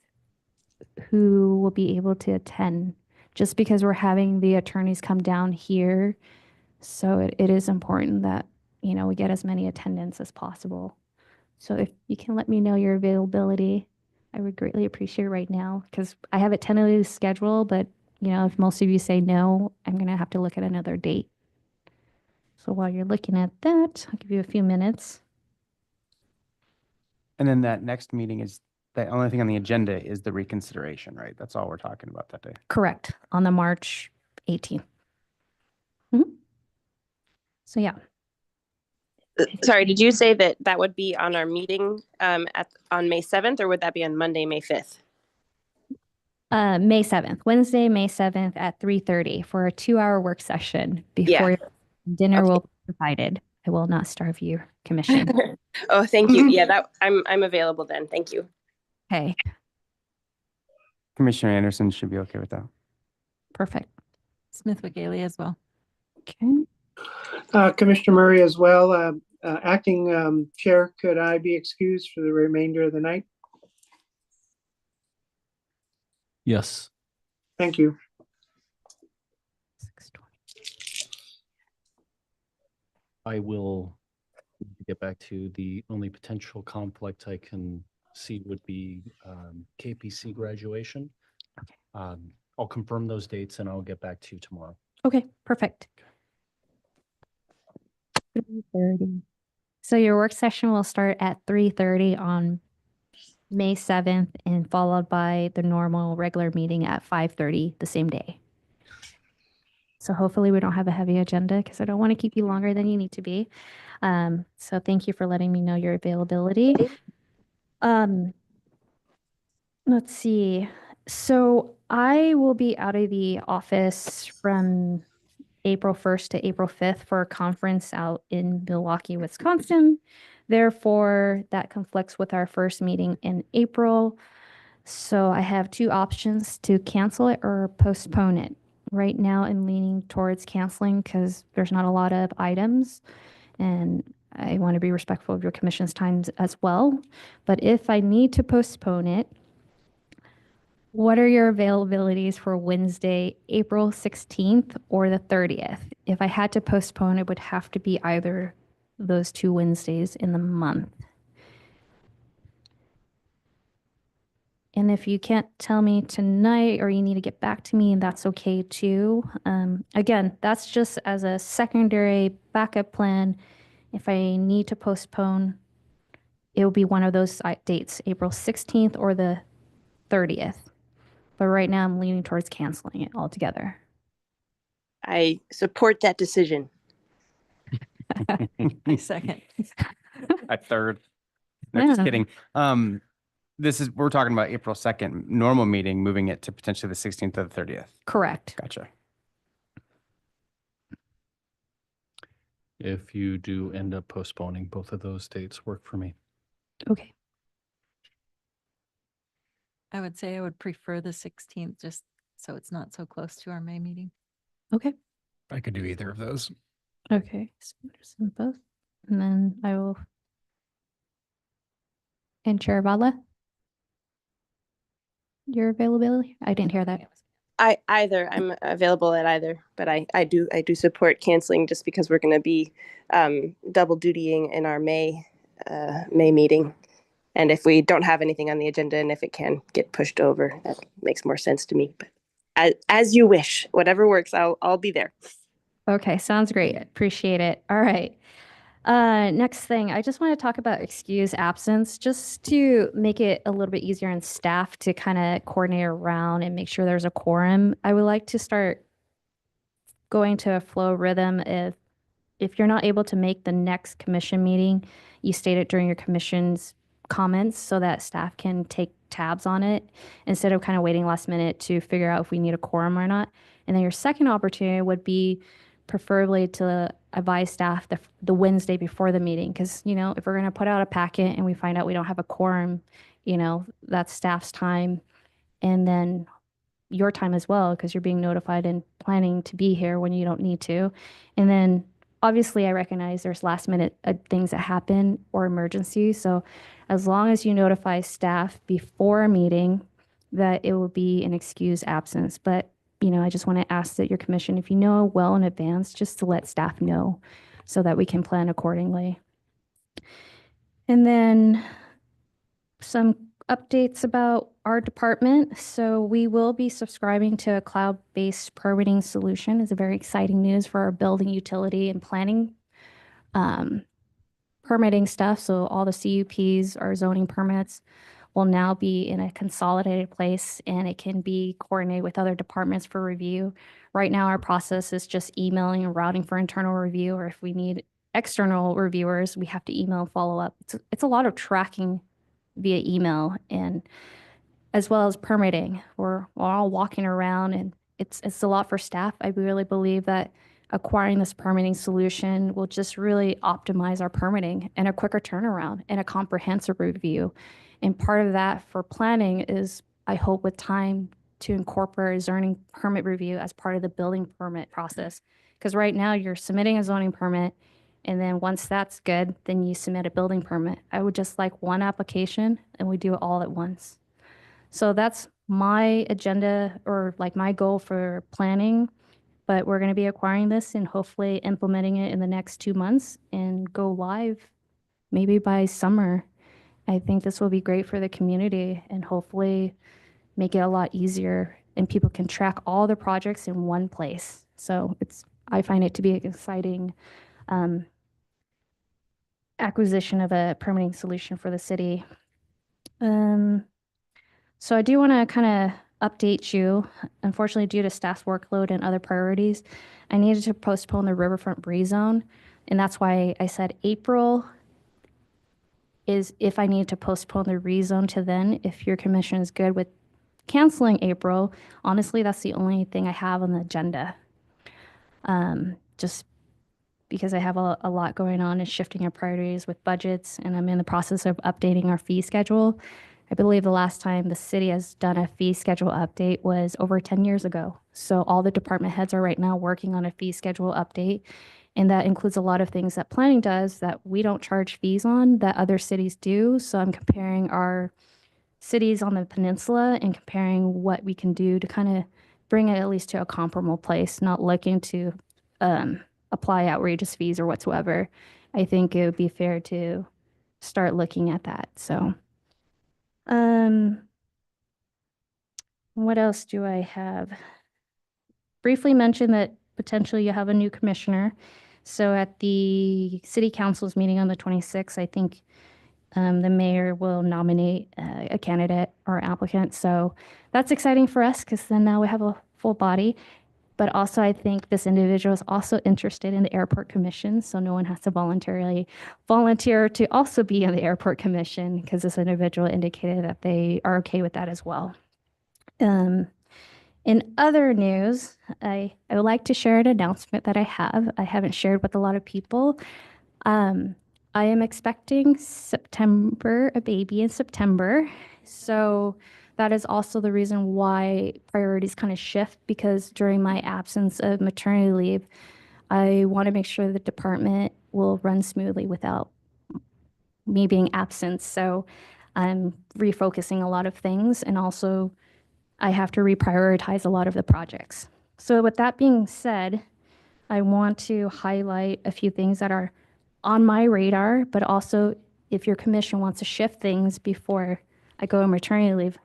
who will be able to attend? Just because we're having the attorneys come down here. So it is important that, we get as many attendants as possible. So if you can let me know your availability, I would greatly appreciate it right now, because I have it tentatively scheduled, but, if most of you say no, I'm going to have to look at another date. So while you're looking at that, I'll give you a few minutes. And then that next meeting is, the only thing on the agenda is the reconsideration, right? That's all we're talking about that day. Correct, on the March 18th. Mhm. So yeah. Sorry, did you say that would be on our meeting on May 7th, or would that be on Monday, May 5th? May 7th, Wednesday, May 7th at 3:30 for a 2-hour work session before dinner will be provided. I will not starve you, Commission. Oh, thank you. Yeah, I'm available then. Thank you. Okay, Commissioner Anderson should be okay with that. perfect. Smith Wigalia as well. Okay. Commissioner Murray as well. Acting Chair, could I be excused for the remainder of the night? Yes. Thank you. 6:20. I will get back to the only potential conflict I can see would be KPC graduation. Okay. I'll confirm those dates and I'll get back to you tomorrow. Okay, perfect. 3:30. So your work session will start at 3:30 on May 7th and followed by the normal regular meeting at 5:30 the same day. So hopefully we don't have a heavy agenda, because I don't want to keep you longer than you need to be. So thank you for letting me know your availability. Let's see. So I will be out of the office from April 1st to April 5th for a conference out in Milwaukee, Wisconsin. Therefore, that conflicts with our first meeting in April. So I have 2 options: to cancel it or postpone it. Right now, I'm leaning towards canceling because there's not a lot of items, and I want to be respectful of your commission's times as well. But if I need to postpone it, What are your availabilities for Wednesday, April 16th or the 30th? If I had to postpone, it would have to be either those 2 Wednesdays in the month. And if you can't tell me tonight or you need to get back to me, that's okay too. Again, that's just as a secondary backup plan. If I need to postpone, it will be one of those dates, April 16th or the 30th. But right now I'm leaning towards canceling it altogether. I support that decision. I second. A third. No, just Yeah. kidding. We're talking about April 2nd, normal meeting, moving it to potentially the 16th or the 30th. Correct. Gotcha. If you do end up postponing, both of those dates work for me. Okay. I would say I would prefer the 16th, just so it's not so close to our May meeting. Okay. I could do either of those. Okay. So just in both. And then I will. And Chair Vala? Your availability? I didn't hear that. I'm available at either, but I do support canceling just because we're going to be double dutying in our May meeting. And if we don't have anything on the agenda and if it can get pushed over, that makes more sense to me. But as you wish, whatever works, I'll be there. Okay, sounds great. Appreciate it. All right. Next thing, I just want to talk about excused absence, just to make it a little bit easier on staff to kind of coordinate around and make sure there's a quorum. I would like to start going to a flow rhythm. If you're not able to make the next commission meeting, you state it during your commission's comments so that staff can take tabs on it instead of kind of waiting last minute to figure out if we need a quorum or not. And then your second opportunity would be preferably to advise staff the Wednesday before the meeting. Because, if we're going to put out a packet and we find out we don't have a quorum, that's staff's time. And then your time as well, because you're being notified and planning to be here when you don't need to. And then obviously I recognize there's last minute things that happen or emergencies. So as long as you notify staff before a meeting, that it will be an excused absence. But I just want to ask that your commission, if you know well in advance, just to let staff know so that we can plan accordingly. And then some updates about our department. So we will be subscribing to a cloud-based permitting solution. It's a very exciting news for our building utility and planning permitting stuff. So all the CUPs, our zoning permits, will now be in a consolidated place and it can be coordinated with other departments for review. Right now, our process is just emailing and routing for internal review, or if we need external reviewers, we have to email and follow up. It's a lot of tracking via email, and as well as permitting. We're all walking around and it's a lot for staff. I really believe that acquiring this permitting solution will just really optimize our permitting and a quicker turnaround and a comprehensive review. And part of that for planning is, I hope with time, to incorporate a zoning permit review as part of the building permit process. Because right now you're submitting a zoning permit, and then once that's good, then you submit a building permit. I would just like one application and we do it all at once. So that's my agenda, or like my goal for planning. But we're going to be acquiring this and hopefully implementing it in the next 2 months and go live maybe by summer. I think this will be great for the community and hopefully make it a lot easier, and people can track all the projects in one place. So I find it to be an exciting acquisition of a permitting solution for the city. So I do want to kind of update you. Unfortunately, due to staff's workload and other priorities, I needed to postpone the riverfront rezone. And that's why I said April is if I need to postpone the rezone to then. If your commission is good with canceling April, honestly, that's the only thing I have on the agenda. Just because I have a lot going on and shifting our priorities with budgets, and I'm in the process of updating our fee schedule. I believe the last time the city has done a fee schedule update was over 10 years ago. So all the department heads are right now working on a fee schedule update. And that includes a lot of things that planning does that we don't charge fees on that other cities do. So I'm comparing our cities on the peninsula and comparing what we can do to kind of bring it at least to a comparable place, not looking to apply outrageous fees or whatsoever. I think it would be fair to start looking at that. So, what else do I have? Briefly mention that potentially you have a new commissioner. So at the city council's meeting on the 26th, I think the mayor will nominate a candidate or applicant. So that's exciting for us because then now we have a full body. But also, I think this individual is also interested in the airport commission. So no one has to voluntarily volunteer to also be on the airport commission because this individual indicated that they are okay with that as well. In other news, I would like to share an announcement that I have. I haven't shared with a lot of people. I am expecting a baby in September. So that is also the reason why priorities kind of shift, because during my absence of maternity leave, I want to make sure the department will run smoothly without me being absent. So I'm refocusing a lot of things, and also I have to reprioritize a lot of the projects. So with that being said, I want to highlight a few things that are on my radar, but also if your commission wants to shift things before I go on maternity leave,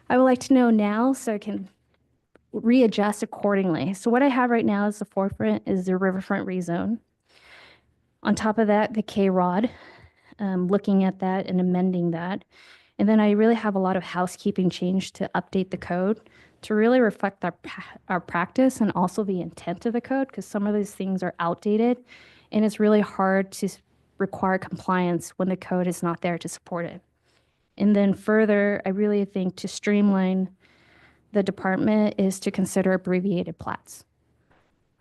I would like to know now so I can readjust accordingly. So what I have right now is the forefront is the riverfront rezone. On top of that, the K-Rod, looking at that and amending that. And then I really have a lot of housekeeping change to update the code to really reflect our practice and also the intent of the code, because some of these things are outdated and it's really hard to require compliance when the code is not there to support it. And then further, I really think to streamline the department is to consider abbreviated plats.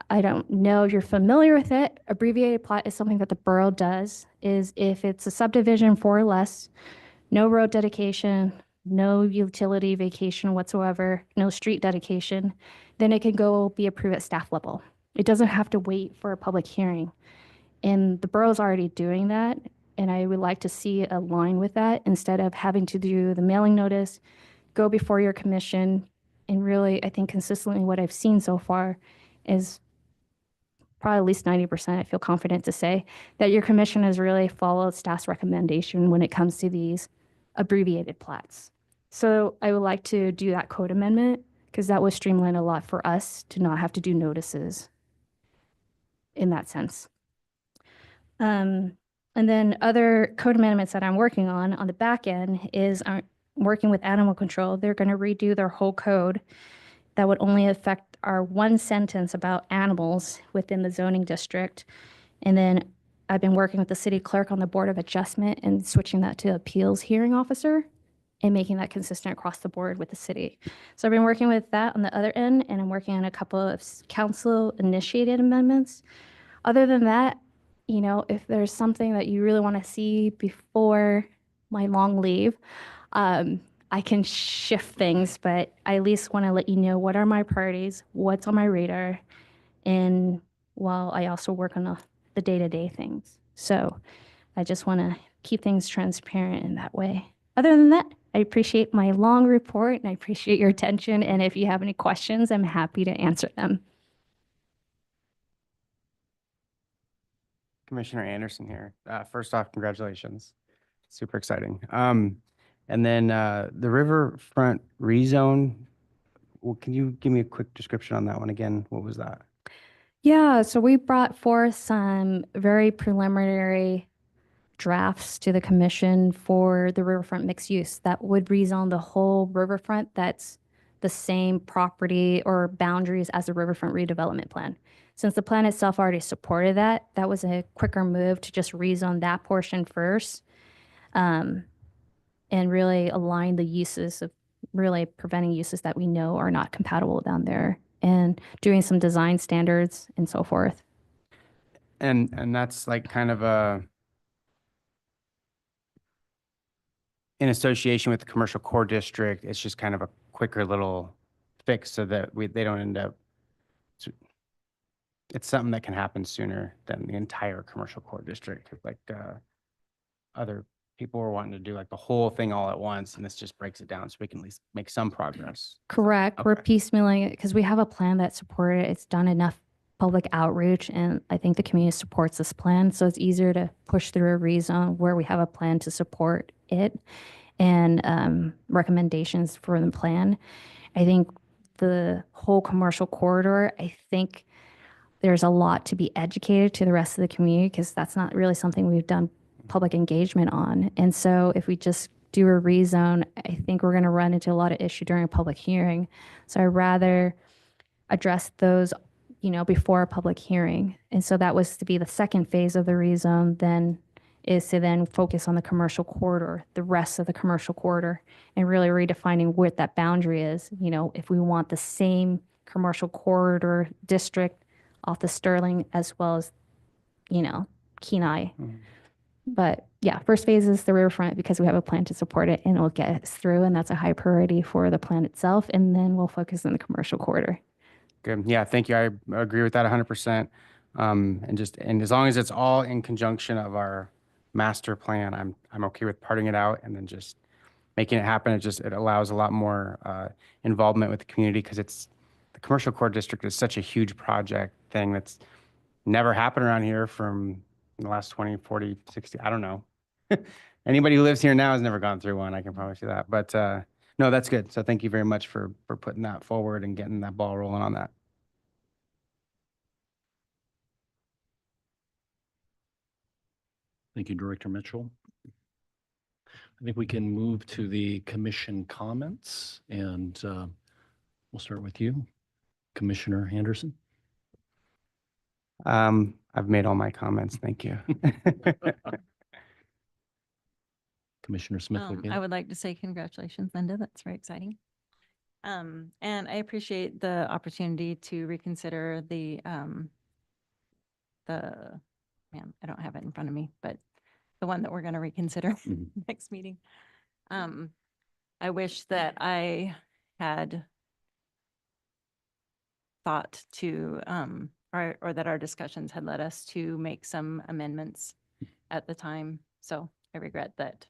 I don't know if you're familiar with it. Abbreviated plat is something that the borough does, is if it's a subdivision 4 or less, no road dedication, no utility vacation whatsoever, no street dedication, then it can go be approved at staff level. It doesn't have to wait for a public hearing. And the borough's already doing that. And I would like to see a line with that instead of having to do the mailing notice, go before your commission. And really, I think consistently what I've seen so far is probably at least 90%, I feel confident to say, that your commission has really followed staff's recommendation when it comes to these abbreviated plats. So I would like to do that code amendment because that would streamline a lot for us to not have to do notices in that sense. And then other code amendments that I'm working on the back end is I'm working with animal control. They're going to redo their whole code that would only affect our one sentence about animals within the zoning district. And then I've been working with the city clerk on the Board of Adjustment and switching that to appeals hearing officer and making that consistent across the board with the city. So I've been working with that on the other end, and I'm working on a couple of council initiated amendments. Other than that, you know, if there's something that you really want to see before my long leave, I can shift things, but I at least want to let you know what are my priorities, what's on my radar, and while I also work on the day-to-day things. So I just want to keep things transparent in that way. Other than that, I appreciate my long report and I appreciate your attention. And if you have any questions, I'm happy to answer them. Commissioner Anderson here. First off, congratulations. Super exciting. And then the riverfront rezone, well, can you give me a quick description on that one again? What was that? Yeah, so we brought forth some very preliminary drafts to the commission for the riverfront mixed use that would rezone the whole riverfront that's the same property or boundaries as the riverfront redevelopment plan. Since the plan itself already supported that, that was a quicker move to just rezone that portion first and really align the uses of really preventing uses that we know are not compatible down there and doing some design standards and so forth. And that's like kind of in association with the commercial core district, it's just kind of a quicker little fix so that they don't end up, it's something that can happen sooner than the entire commercial core district, like other people were wanting to do like the whole thing all at once, and this just breaks it down so we can at least make some progress. Correct. We're Okay. piecemealing it because we have a plan that's supported. It's done enough public outreach, and I think the community supports this plan. So it's easier to push through a rezone where we have a plan to support it and recommendations for the plan. I think the whole commercial corridor, I think there's a lot to be educated to the rest of the community because that's not really something we've done public engagement on. And so if we just do a rezone, I think we're going to run into a lot of issue during a public hearing. So I'd rather address those, before a public hearing. And so that was to be the second phase of the rezone, then is to then focus on the commercial corridor, the rest of the commercial corridor, and really redefining what that boundary is. If we want the same commercial corridor district off the Sterling as well as, Kenai. But yeah, first phase is the riverfront because we have a plan to support it and it'll get us through. And that's a high priority for the plan itself. And then we'll focus on the commercial corridor. Good. Yeah, thank you. I agree with that 100%. And as long as it's all in conjunction of our master plan, I'm okay with parting it out and then just making it happen. It allows a lot more involvement with the community because the commercial core district is such a huge project thing that's never happened around here from the last 20, 40, 60, I don't know. Anybody who lives here now has never gone through one, I can promise you that. But no, that's good. So thank you very much for putting that forward and getting that ball rolling on that. Thank you, Director Mitchell. I think we can move to the commission comments, and we'll start with you, Commissioner Anderson. I've made all my comments. Thank you. Commissioner Smith. I would like to say congratulations, Linda. That's very exciting. And I appreciate the opportunity to reconsider man, I don't have it in front of me, but the one that we're going to reconsider next meeting. I wish that I had thought to, or that our discussions had led us to make some amendments at the time. So I regret that,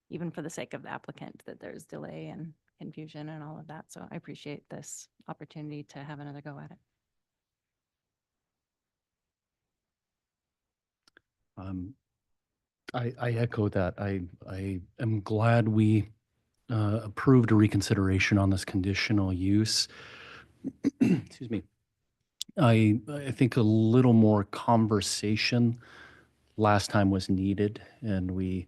even for the sake of the applicant, that there's delay and confusion and all of that. So I appreciate this opportunity to have another go at it. I echo that. I am glad we approved a reconsideration on this conditional use. Excuse me. I think a little more conversation last time was needed, and we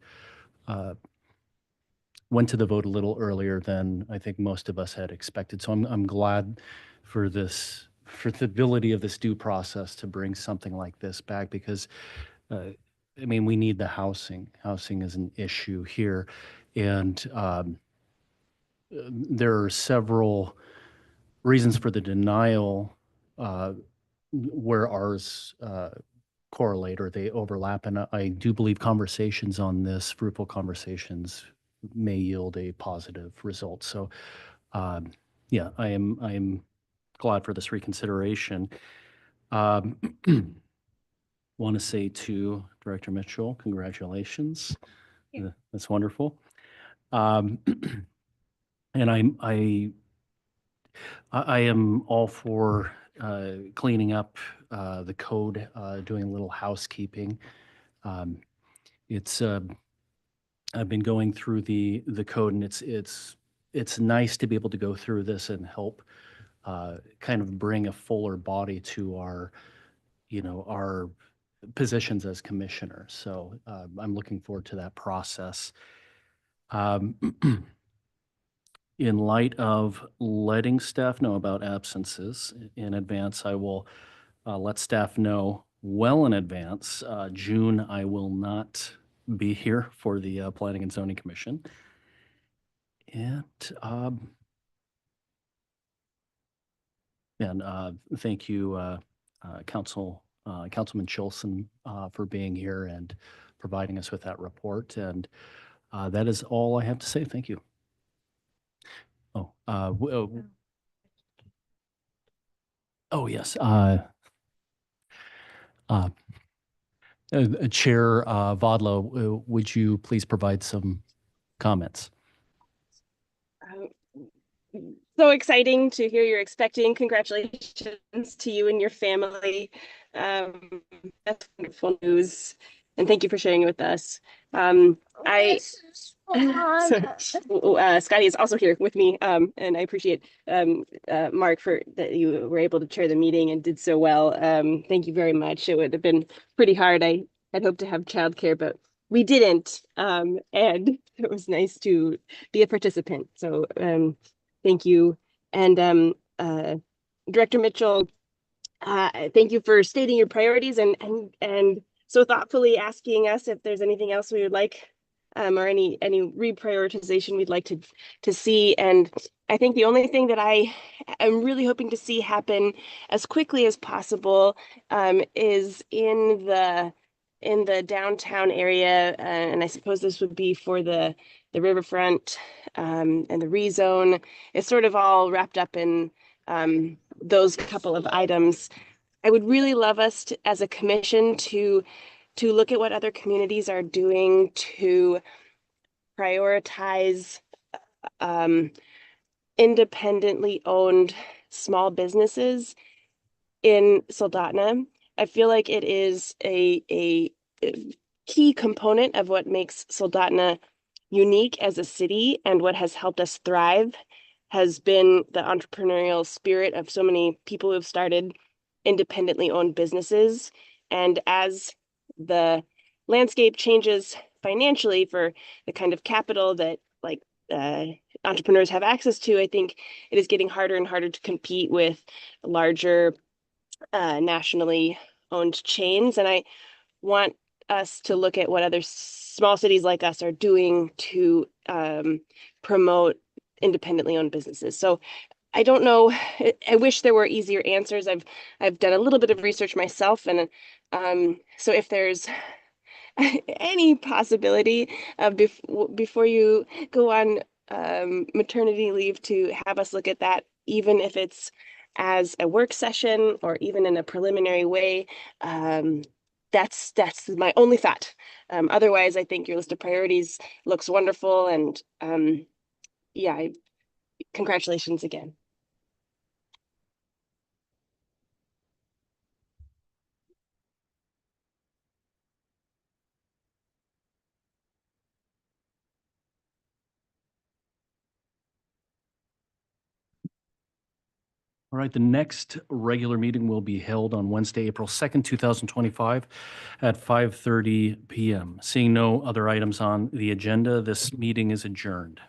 went to the vote a little earlier than I think most of us had expected. So I'm glad for the ability of this due process to bring something like this back because we need the housing. Housing is an issue here. And there are several reasons for the denial where ours correlate or they overlap. And I do believe conversations on this, fruitful conversations, may yield a positive result. So yeah, I am glad for this reconsideration. Want to say to Director Mitchell, congratulations. Yeah. That's wonderful. And I am all for cleaning up the code, doing a little housekeeping. I've been going through the code, and it's nice to be able to go through this and help kind of bring a fuller body to our positions as commissioners. So I'm looking forward to that process. In light of letting staff know about absences in advance, I will let staff know well in advance. June, I will not be here for the Planning and Zoning Commission. And thank you, Councilman Chilson, for being here and providing us with that report. And that is all I have to say. Thank you. Oh, yes. Chair Vodlo, would you please provide some comments? So exciting to hear you're expecting. Congratulations to you and your family. That's wonderful news. And thank you for sharing it with us. Scotty is also here with me, and I appreciate Mark for that you were able to chair the meeting and did so well. Thank you very much. It would have been pretty hard. I had hoped to have childcare, but we didn't. And it was nice to be a participant. So thank you. And Director Mitchell, thank you for stating your priorities and so thoughtfully asking us if there's anything else we would like, or any reprioritization we'd like to see. And I think the only thing that I am really hoping to see happen as quickly as possible is in the downtown area, and I suppose this would be for the riverfront and the rezone. It's sort of all wrapped up in those couple of items. I would really love us to, as a commission, to look at what other communities are doing to prioritize independently owned small businesses in Soldotna. I feel like it is a key component of what makes Soldotna unique as a city, and what has helped us thrive has been the entrepreneurial spirit of so many people who have started independently owned businesses. And as the landscape changes financially for the kind of capital that entrepreneurs have access to, I think it is getting harder and harder to compete with larger nationally owned chains. And I want us to look at what other small cities like us are doing to promote independently owned businesses. So I don't know. I wish there were easier answers. I've done a little bit of research myself, and so if there's any possibility of before you go on maternity leave to have us look at that, even if it's as a work session or even in a preliminary way, that's my only thought. Otherwise, I think your list of priorities looks wonderful, and yeah, congratulations again. All right, the next regular meeting will be held on Wednesday, April 2nd, 2025 at 5:30 p.m. Seeing no other items on the agenda, this meeting is adjourned.